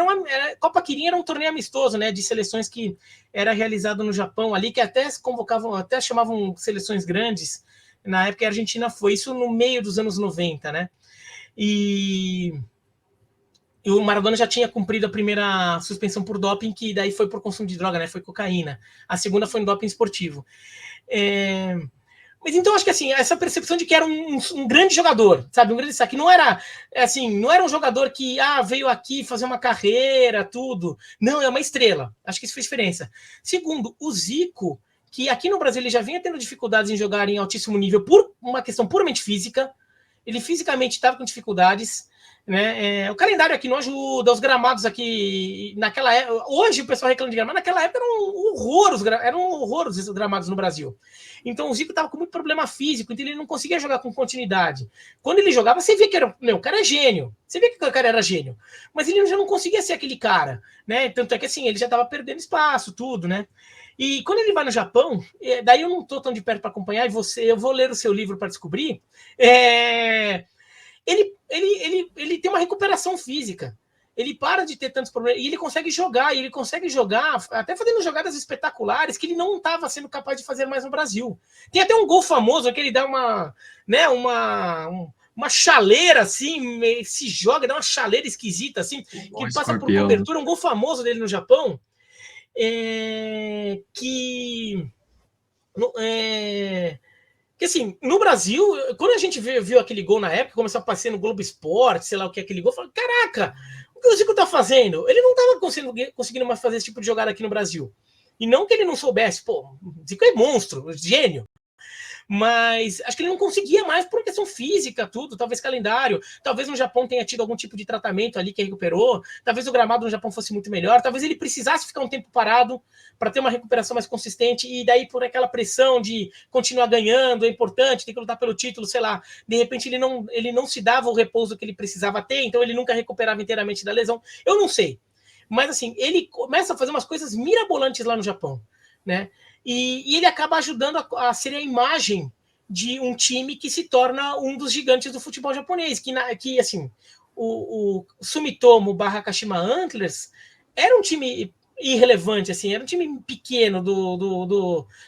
Copa Quirim era um torneio amistoso, né? De seleções que era realizado no Japão ali, que até se convocavam, até chamavam seleções grandes. Na época, a Argentina foi isso no meio dos anos 90, né? E o Maradona já tinha cumprido a primeira suspensão por doping, que daí foi por consumo de droga, né? Foi cocaína. A segunda foi em doping esportivo. Mas então acho que assim, essa percepção de que era um grande jogador, sabe? Um grande destaque. Não era assim, não era um jogador que veio aqui fazer uma carreira, tudo. Não, é uma estrela. Acho que isso fez diferença. Segundo, o Zico, que aqui no Brasil ele já vinha tendo dificuldades em jogar em altíssimo nível por uma questão puramente física. Ele fisicamente estava com dificuldades, né? O calendário aqui não ajuda, os gramados aqui naquela época, hoje o pessoal reclama de gramado, naquela época eram um horror os gramados no Brasil. Então o Zico estava com muito problema físico, então ele não conseguia jogar com continuidade. Quando ele jogava, você via que o cara é gênio, você via que o cara era gênio, mas ele já não conseguia ser aquele cara, né? Tanto é que assim, ele já estava perdendo espaço, tudo, né? E quando ele vai no Japão, daí eu não estou tão de perto para acompanhar, eu vou ler o seu livro para descobrir, ele tem uma recuperação física. Ele para de ter tantos problemas, e ele consegue jogar até fazendo jogadas espetaculares que ele não estava sendo capaz de fazer mais no Brasil. Tem até um gol famoso que ele dá uma chaleira assim, se joga, dá uma chaleira esquisita assim, que ele passa por cobertura, um gol famoso dele no Japão, que assim, no Brasil, quando a gente viu aquele gol na época, começou a passar no Globo Esporte, sei lá o que é aquele gol, eu falei, caraca, o que o Zico tá fazendo? Ele não tava conseguindo mais fazer esse tipo de jogada aqui no Brasil. E não que ele não soubesse, pô, o Zico é monstro, gênio. Mas acho que ele não conseguia mais por questão física, tudo, talvez calendário, talvez no Japão tenha tido algum tipo de tratamento ali que recuperou, talvez o gramado no Japão fosse muito melhor, talvez ele precisasse ficar um tempo parado para ter uma recuperação mais consistente, e daí por aquela pressão de continuar ganhando, é importante, tem que lutar pelo título, sei lá, de repente ele não se dava o repouso que ele precisava ter, então ele nunca recuperava inteiramente da lesão, eu não sei. Mas assim, ele começa a fazer umas coisas mirabolantes lá no Japão, né? E ele acaba ajudando a ser a imagem de um time que se torna um dos gigantes do futebol japonês, que assim, o Sumitomo / Kashima Antlers era um time irrelevante, assim, era um time pequeno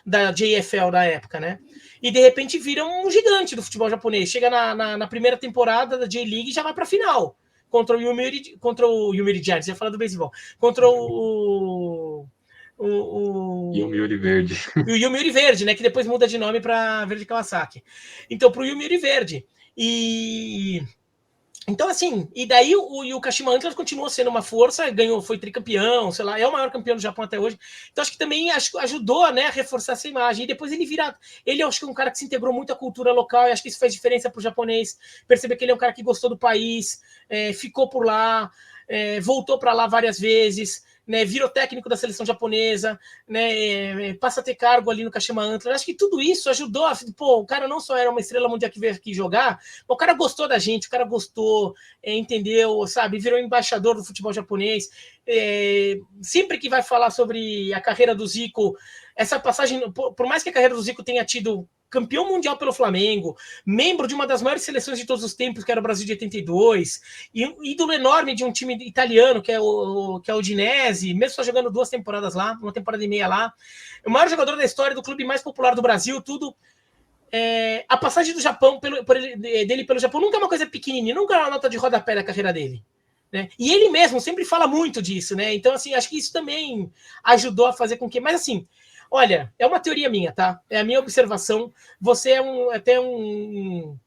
da JFL da época, né? E de repente vira um gigante do futebol japonês. Chega na primeira temporada da J-League e já vai para a final contra o Yomiuri Giants, ia falar do beisebol, contra o Yomiuri Verde. o Yomiuri Verde, né? Que depois muda de nome para Verde Kawasaki. Então, para o Yomiuri Verde. Então, assim, e daí o Kashima Antlers continua sendo uma força, ganhou, foi tricampeão, sei lá, é o maior campeão do Japão até hoje. Então, acho que também ajudou, né, a reforçar essa imagem. E depois ele acho que é um cara que se integrou muito à cultura local, e acho que isso faz diferença para o japonês, perceber que ele é um cara que gostou do país, ficou por lá, voltou para lá várias vezes, né, virou técnico da seleção japonesa, né, passa a ter cargo ali no Kashima Antlers. Acho que tudo isso ajudou. O cara não só era uma estrela mundial que veio aqui jogar, o cara gostou da gente, o cara gostou, entendeu, sabe, virou embaixador do futebol japonês. Sempre que vai falar sobre a carreira do Zico, essa passagem, por mais que a carreira do Zico tenha tido campeão mundial pelo Flamengo, membro de uma das maiores seleções de todos os tempos, que era o Brasil de 82, e um ídolo enorme de um time italiano, que é o Udinese, mesmo só jogando 2 temporadas lá, 1 temporada e meia lá, o maior jogador da história do clube mais popular do Brasil, tudo. A passagem do Japão dele pelo Japão nunca é uma coisa pequenininha, nunca é uma nota de rodapé da carreira dele. Né? E ele mesmo sempre fala muito disso, né? Então, assim, acho que isso também ajudou a fazer com que... Mas, assim, olha, é uma teoria minha, tá? É a minha observação. Você é até um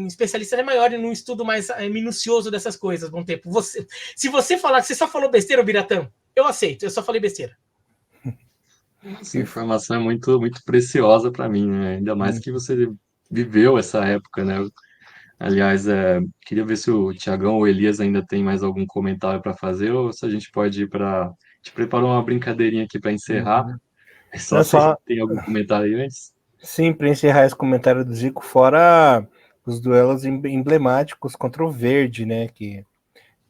especialista maior e num estudo mais minucioso dessas coisas, Bom Tempo. Se você falar que você só falou besteira, Biratã, eu aceito, eu só falei besteira. Essa informação é muito, muito preciosa para mim, né? Ainda mais que você viveu essa época, né? Aliás, queria ver se o Thiagão ou o Elias ainda tem mais algum comentário para fazer, ou se a gente pode ir para... A gente preparou uma brincadeirinha aqui para encerrar. É só se tem algum comentário aí antes. Sim, para encerrar esse comentário do Zico, fora os duelos emblemáticos contra o Verde, né? Que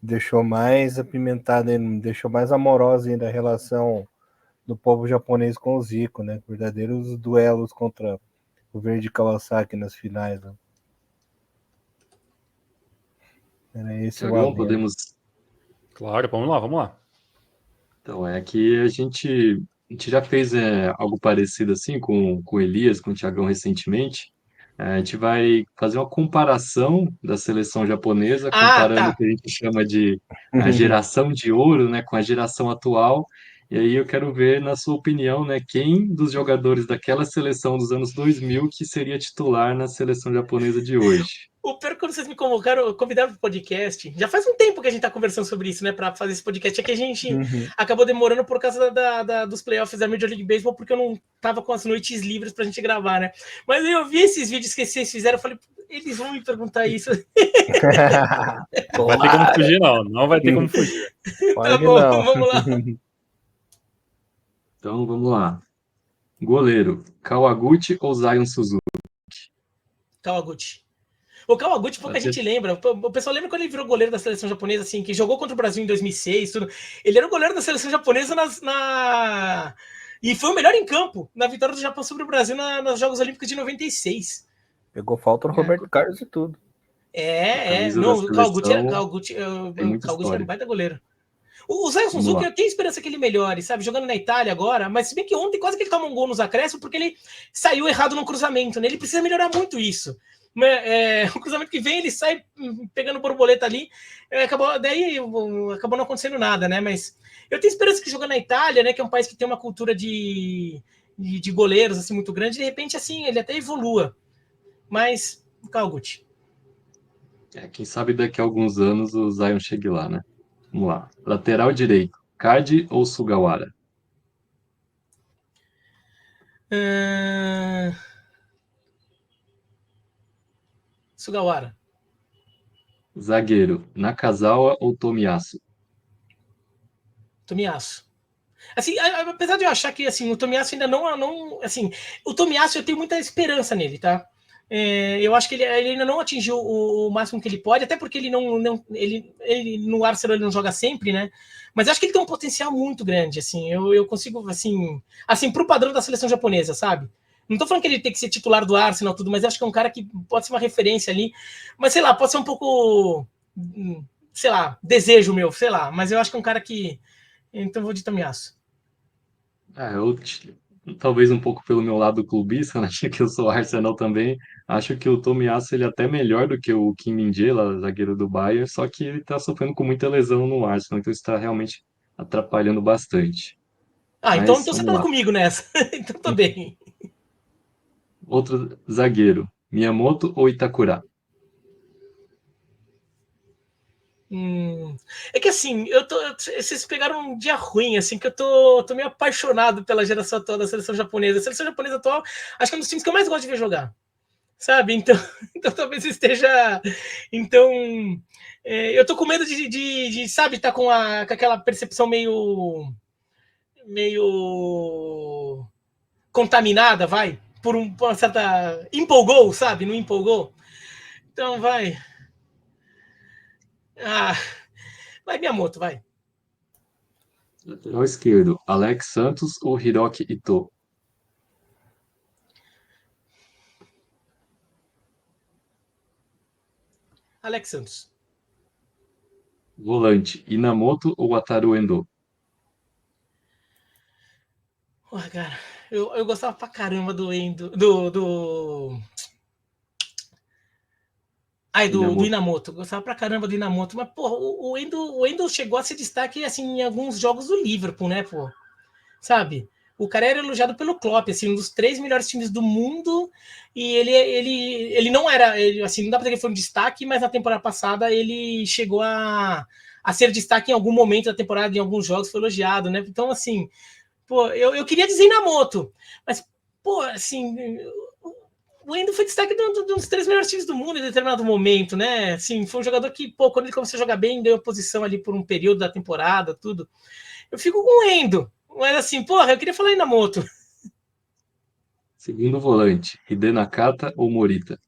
deixou mais apimentada, deixou mais amorosa ainda a relação do povo japonês com o Zico, né? Verdadeiros duelos contra o Verde Kawasaki nas finais. Né? Era esse o Thiagão, podemos... Claro, vamos lá. Então, é que a gente já fez algo parecido assim com o Elias, com o Thiagão recentemente. A gente vai fazer uma comparação da seleção japonesa, comparando o que a gente chama de a geração de ouro, né, com a geração atual. E aí eu quero ver, na sua opinião, né, quem dos jogadores daquela seleção dos anos 2000 que seria titular na seleção japonesa de hoje. O pior, quando vocês me convidaram para o podcast, já faz um tempo que a gente está conversando sobre isso, né, para fazer esse podcast, é que a gente acabou demorando por causa dos playoffs da Major League Baseball, porque eu não tava com as noites livres pra gente gravar, né? Mas eu vi esses vídeos que vocês fizeram, eu falei, eles vão me perguntar isso. Não vai ter como fugir, não vai ter como fugir. Tá bom, não. Vamos lá. Então, vamos lá. Goleiro, Kawaguchi ou Zion Suzuki? Kawaguchi. O Kawaguchi, pouca gente lembra. O pessoal lembra quando ele virou goleiro da seleção japonesa, assim, que jogou contra o Brasil em 2006, tudo. Ele era o goleiro da seleção japonesa e foi o melhor em campo na vitória do Japão sobre o Brasil nos Jogos Olímpicos de 96. Pegou falta no Roberto Carlos e tudo. Não, o Kawaguchi era um baita goleiro. O Zion Vamos Suzuki, lá. eu tenho esperança que ele melhore, sabe? Jogando na Itália agora, mas se bem que ontem quase que ele toma um gol nos acréscimos porque ele saiu errado no cruzamento, né? Ele precisa melhorar muito isso. O cruzamento que vem, ele sai pegando borboleta ali, acabou não acontecendo nada, né? Mas eu tenho esperança que jogando na Itália, né? Que é um país que tem uma cultura de goleiros assim, muito grande, de repente, assim, ele até evolua. Mas, Calgut. Quem sabe daqui a alguns anos o Zion chegue lá, né? Vamos lá. Lateral direito, Cardi ou Sugawara? Sugawara. Zagueiro, Nakazawa ou Tomiyasu? Tomiyasu. Assim, apesar de eu achar que assim, o Tomiyasu ainda não assim, o Tomiyasu eu tenho muita esperança nele, tá? Eu acho que ele ainda não atingiu o máximo que ele pode, até porque ele ele no Arsenal ele não joga sempre, né? Mas eu acho que ele tem um potencial muito grande, assim. Eu consigo assim pro padrão da seleção japonesa, sabe? Não tô falando que ele tem que ser titular do Arsenal tudo, mas eu acho que é um cara que pode ser uma referência ali. Mas sei lá, pode ser um pouco sei lá, desejo meu, sei lá, mas eu acho que é um cara que então eu vou de Tomiyasu. Eu, talvez um pouco pelo meu lado clubista, né? Que eu sou Arsenal também. Acho que o Tomiyasu ele é até melhor do que o Kim Min-jae, lá, zagueiro do Bayern, só que ele tá sofrendo com muita lesão no Arsenal, então isso está realmente atrapalhando bastante. Então Mas você vamos tá lá. comigo nessa. Então tá bem. Outro zagueiro, Miyamoto ou Itakura? É que assim, vocês pegaram um dia ruim, assim, que eu tô meio apaixonado pela geração atual da seleção japonesa. A seleção japonesa atual, acho que é um dos times que eu mais gosto de ver jogar. Sabe? Então, então talvez esteja. Então. Eu tô com medo sabe, tá com aquela percepção meio contaminada, vai, por uma certa. Empolgou, sabe? Não empolgou? Então vai. Ah, vai Miyamoto, vai. Lateral esquerdo, Alex Santos ou Hiroki Ito? Alex Santos. Volante, Inamoto ou Wataru Endo? Porra, cara, eu gostava pra caramba do Endo. Do Inamoto. Inamoto. Eu gostava pra caramba do Inamoto. Mas, porra, o Endo chegou a ser destaque assim, em alguns jogos do Liverpool, né, pô? Sabe? O cara era elogiado pelo Klopp, assim, um dos 3 melhores times do mundo. E ele não era. Assim, não dá pra dizer que ele foi um destaque, mas na temporada passada ele chegou a ser destaque em algum momento da temporada, em alguns jogos, foi elogiado, né? Então, assim, pô, eu queria dizer Inamoto, mas, pô, assim, o Endo foi destaque de um dos 3 melhores times do mundo em determinado momento, né? Assim, foi um jogador que, pô, quando ele começou a jogar bem, ganhou posição ali por um período da temporada, tudo. Eu fico com o Endo, mas assim, porra, eu queria falar Inamoto. Segundo volante, Hide Nakata ou Morita?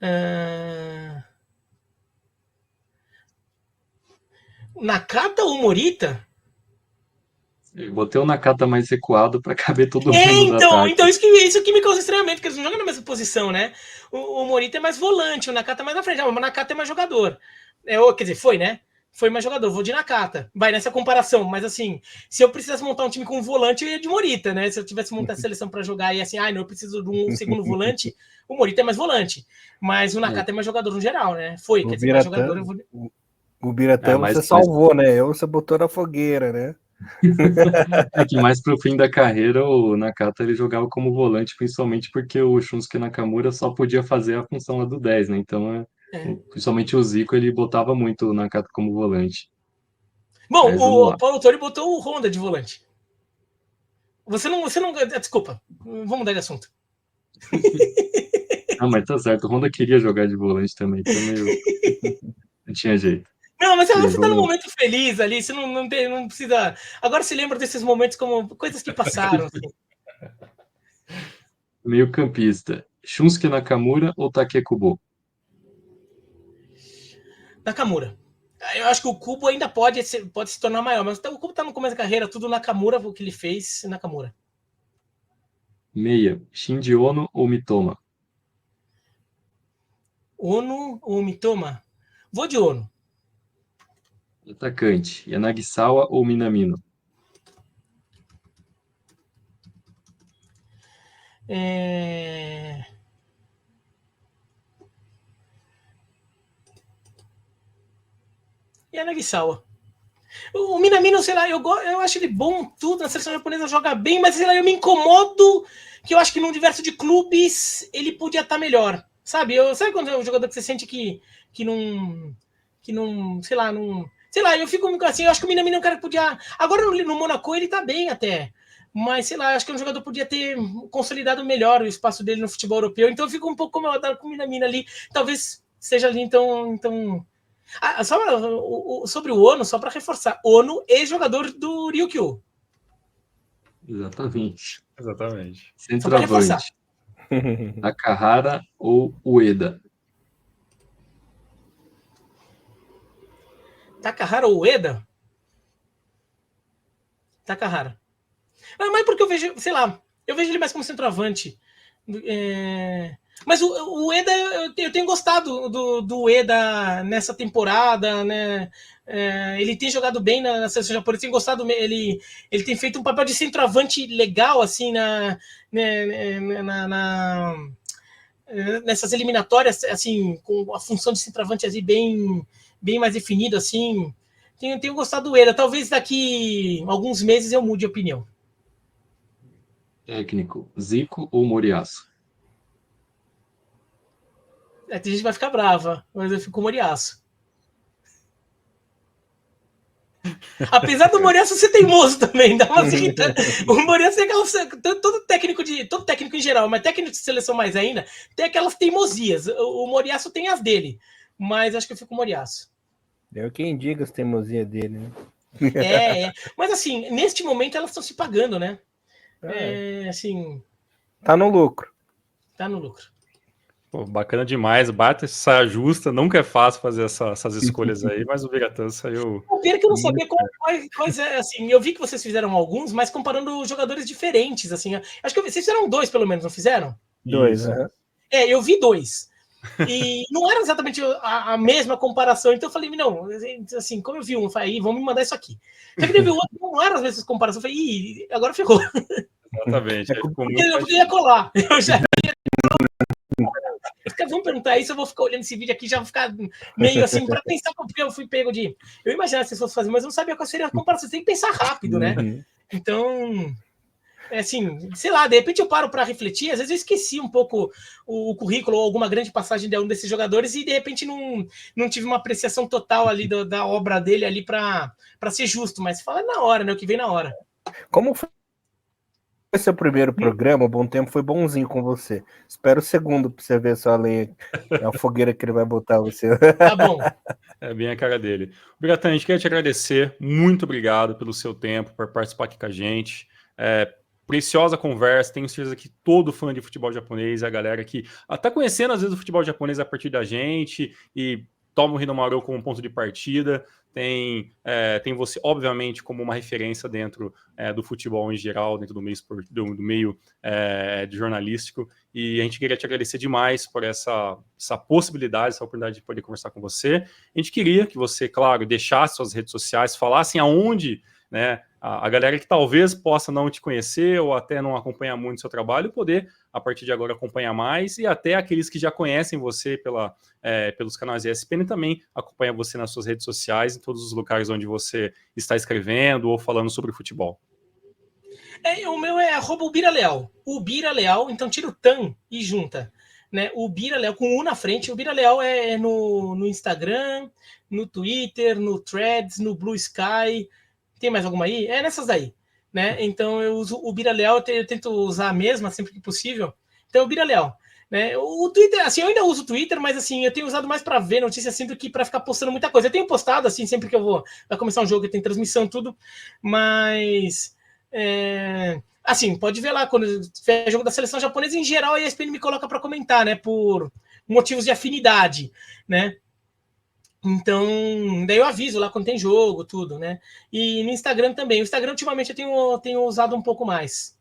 Uh... Nakata ou Morita? Eu botei o Nakata mais recuado para caber todo mundo no Então ataque. isso que me causa estranhamento, porque eles não jogam na mesma posição, né? O Morita é mais volante, o Nakata é mais na frente. O Nakata é mais jogador. Quer dizer, foi, né? Foi mais jogador, vou de Nakata. Vai nessa comparação, mas assim, se eu precisasse montar um time com um volante, eu ia de Morita, né? Se eu tivesse montar a seleção para jogar e assim, não, eu preciso de um segundo volante, o Morita é mais volante. Mas o Nakata é mais jogador no geral, né? Foi, quer dizer, mais jogador. O Biratã você salvou, né? Você botou na fogueira, né? É que mais pro fim da carreira o Nakata ele jogava como volante, principalmente porque o Shunsuke Nakamura só podia fazer a função lá do 10, né? Então, principalmente o Zico, ele botava muito o Nakata como volante. Bom, Mas vamos o lá. Paulo Autori botou o Honda de volante. Você não. Desculpa, vamos mudar de assunto. Ah, mas tá certo, o Honda queria jogar de volante também, então meio... não tinha jeito. Não, mas Bem, você tá num vamos lá. momento feliz ali, você não precisa. Agora se lembra desses momentos como coisas que passaram. Assim. Meio-campista, Shunsuke Nakamura ou Take Kubo? Nakamura. Eu acho que o Kubo ainda pode se tornar maior, mas o Kubo tá no começo da carreira, tudo Nakamura, o que ele fez, Nakamura. Meia, Shinji Ono ou Mitoma? Ono ou Mitoma? Vou de Ono. Atacante, Yanagisawa ou Minamino? E a Nagisawa. O Minamino, sei lá, eu acho ele bom, tudo, na seleção japonesa joga bem, mas sei lá, eu me incomodo que eu acho que num universo de clubes ele podia estar melhor. Sabe? Sabe quando é um jogador que você sente que não. Que não. Sei lá, não. Sei lá, eu fico assim, eu acho que o Minamino é um cara que podia. Agora no Monaco ele tá bem até. Mas, sei lá, acho que um jogador podia ter consolidado melhor o espaço dele no futebol europeu. Então eu fico um pouco incomodado com o Minamino ali. Talvez seja ali, então sobre o Ono, só para reforçar, Ono é jogador do Ryukyu. Exatamente. Exatamente. Só para reforçar. Centroavante, Nakahara ou Ueda? Takahara ou Ueda? Takahara. Mas porque eu vejo, sei lá, eu vejo ele mais como centroavante. Mas o Ueda, eu tenho gostado do Ueda nessa temporada, né? Ele tem jogado bem na seleção japonesa, tem gostado, ele tem feito um papel de centroavante legal, assim, nessas eliminatórias, assim, com a função de centroavante assim, bem mais definido, assim. Tenho gostado do Ueda. Talvez daqui alguns meses eu mude de opinião. Técnico, Zico ou Moriaço? Tem gente que vai ficar brava, mas eu fico com o Moriaço. Apesar do Moriaço ser teimoso também, dá umas irritantes. O Moriaço tem aquelas. Todo técnico em geral, mas técnico de seleção mais ainda, tem aquelas teimosias. O Moriaço tem as dele, mas acho que eu fico com o Moriaço. É quem diga as teimosias dele, né? Mas assim, neste momento elas estão se pagando, né? Assim. Tá no lucro. Tá no lucro. Pô, bacana demais, bate saia justa, nunca é fácil fazer essas escolhas aí, mas o Biratã saiu. O pior é que eu não sabia quais assim, eu vi que vocês fizeram alguns, mas comparando jogadores diferentes, assim, acho que vocês fizeram 2 pelo menos, não fizeram? 2, né? Eu vi 2. E não era exatamente a mesma comparação, então eu falei, não, assim, como eu vi um, eu falei, vamos me mandar isso aqui. Só que eu vi o outro, não eram as mesmas comparações, eu falei, agora ferrou. Exatamente. Porque eu ia colar, eu já ia. Vamos perguntar isso, eu vou ficar olhando esse vídeo aqui, já vou ficar meio assim, para pensar, porque eu fui pego de. Eu imaginava se fosse fazer, mas eu não sabia qual seria a comparação. Você tem que pensar rápido, né? Então, assim, sei lá, de repente eu paro para refletir, às vezes eu esqueci um pouco o currículo ou alguma grande passagem de um desses jogadores e de repente não tive uma apreciação total ali da obra dele ali para ser justo, mas fala na hora, né? O que vem na hora. Como foi seu primeiro programa? O Bom Tempo foi bonzinho com você. Espero o segundo para você ver só a lenha, a fogueira que ele vai botar você. Tá bom. É bem a cara dele. Biratã, a gente quer te agradecer. Muito obrigado pelo seu tempo, por participar aqui com a gente. Preciosa conversa. Tenho certeza que todo fã de futebol japonês, a galera que está conhecendo às vezes o futebol japonês a partir da gente e toma o Hinomaru como ponto de partida. Tem você, obviamente, como uma referência dentro do futebol em geral, dentro do meio de jornalístico. E a gente queria te agradecer demais por essa possibilidade, essa oportunidade de poder conversar com você. A gente queria que você, claro, deixasse suas redes sociais, falasse aonde, né, a galera que talvez possa não te conhecer ou até não acompanhar muito o seu trabalho, poder, a partir de agora, acompanhar mais, e até aqueles que já conhecem você pelos canais ESPN também acompanham você nas suas redes sociais, em todos os lugares onde você está escrevendo ou falando sobre futebol. O meu é @ubiraleal. Ubiraleal, então tira o tan e junta. Né? O Biraleal com U na frente. O Biraleal é no Instagram, no Twitter, no Threads, no Blue Sky. Tem mais alguma aí? Nessas daí. Né? Então eu uso o Biraleal, eu tento usar a mesma sempre que possível. Então é o Biraleal. Né? O Twitter, assim, eu ainda uso o Twitter, mas assim, eu tenho usado mais para ver notícias assim do que para ficar postando muita coisa. Eu tenho postado assim sempre que vai começar um jogo, tem transmissão, tudo, mas assim, pode ver lá quando tiver jogo da seleção japonesa, em geral a ESPN me coloca para comentar, né, por motivos de afinidade, né? Então, daí eu aviso lá quando tem jogo, tudo, né? E no Instagram também. O Instagram, ultimamente, eu tenho usado um pouco mais.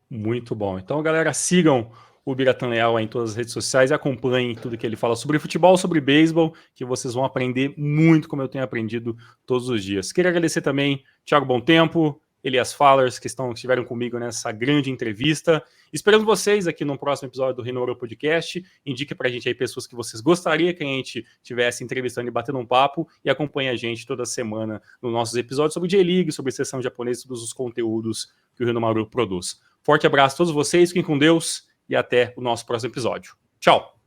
Muito bom. Então, galera, sigam o Biratan Leal aí em todas as redes sociais e acompanhem tudo que ele fala sobre futebol, sobre beisebol, que vocês vão aprender muito, como eu tenho aprendido todos os dias. Queria agradecer também Thiago Bom Tempo, Elias Fallers, que estiveram comigo nessa grande entrevista. Esperamos vocês aqui no próximo episódio do Rino Ouro Podcast. Indique pra gente aí pessoas que vocês gostariam que a gente tivesse entrevistando e batendo um papo, e acompanhe a gente toda semana nos nossos episódios sobre J-League, sobre sessão japonesa e todos os conteúdos que o Rino Ouro produz. Forte abraço a todos vocês, fiquem com Deus e até o nosso próximo episódio. Tchau!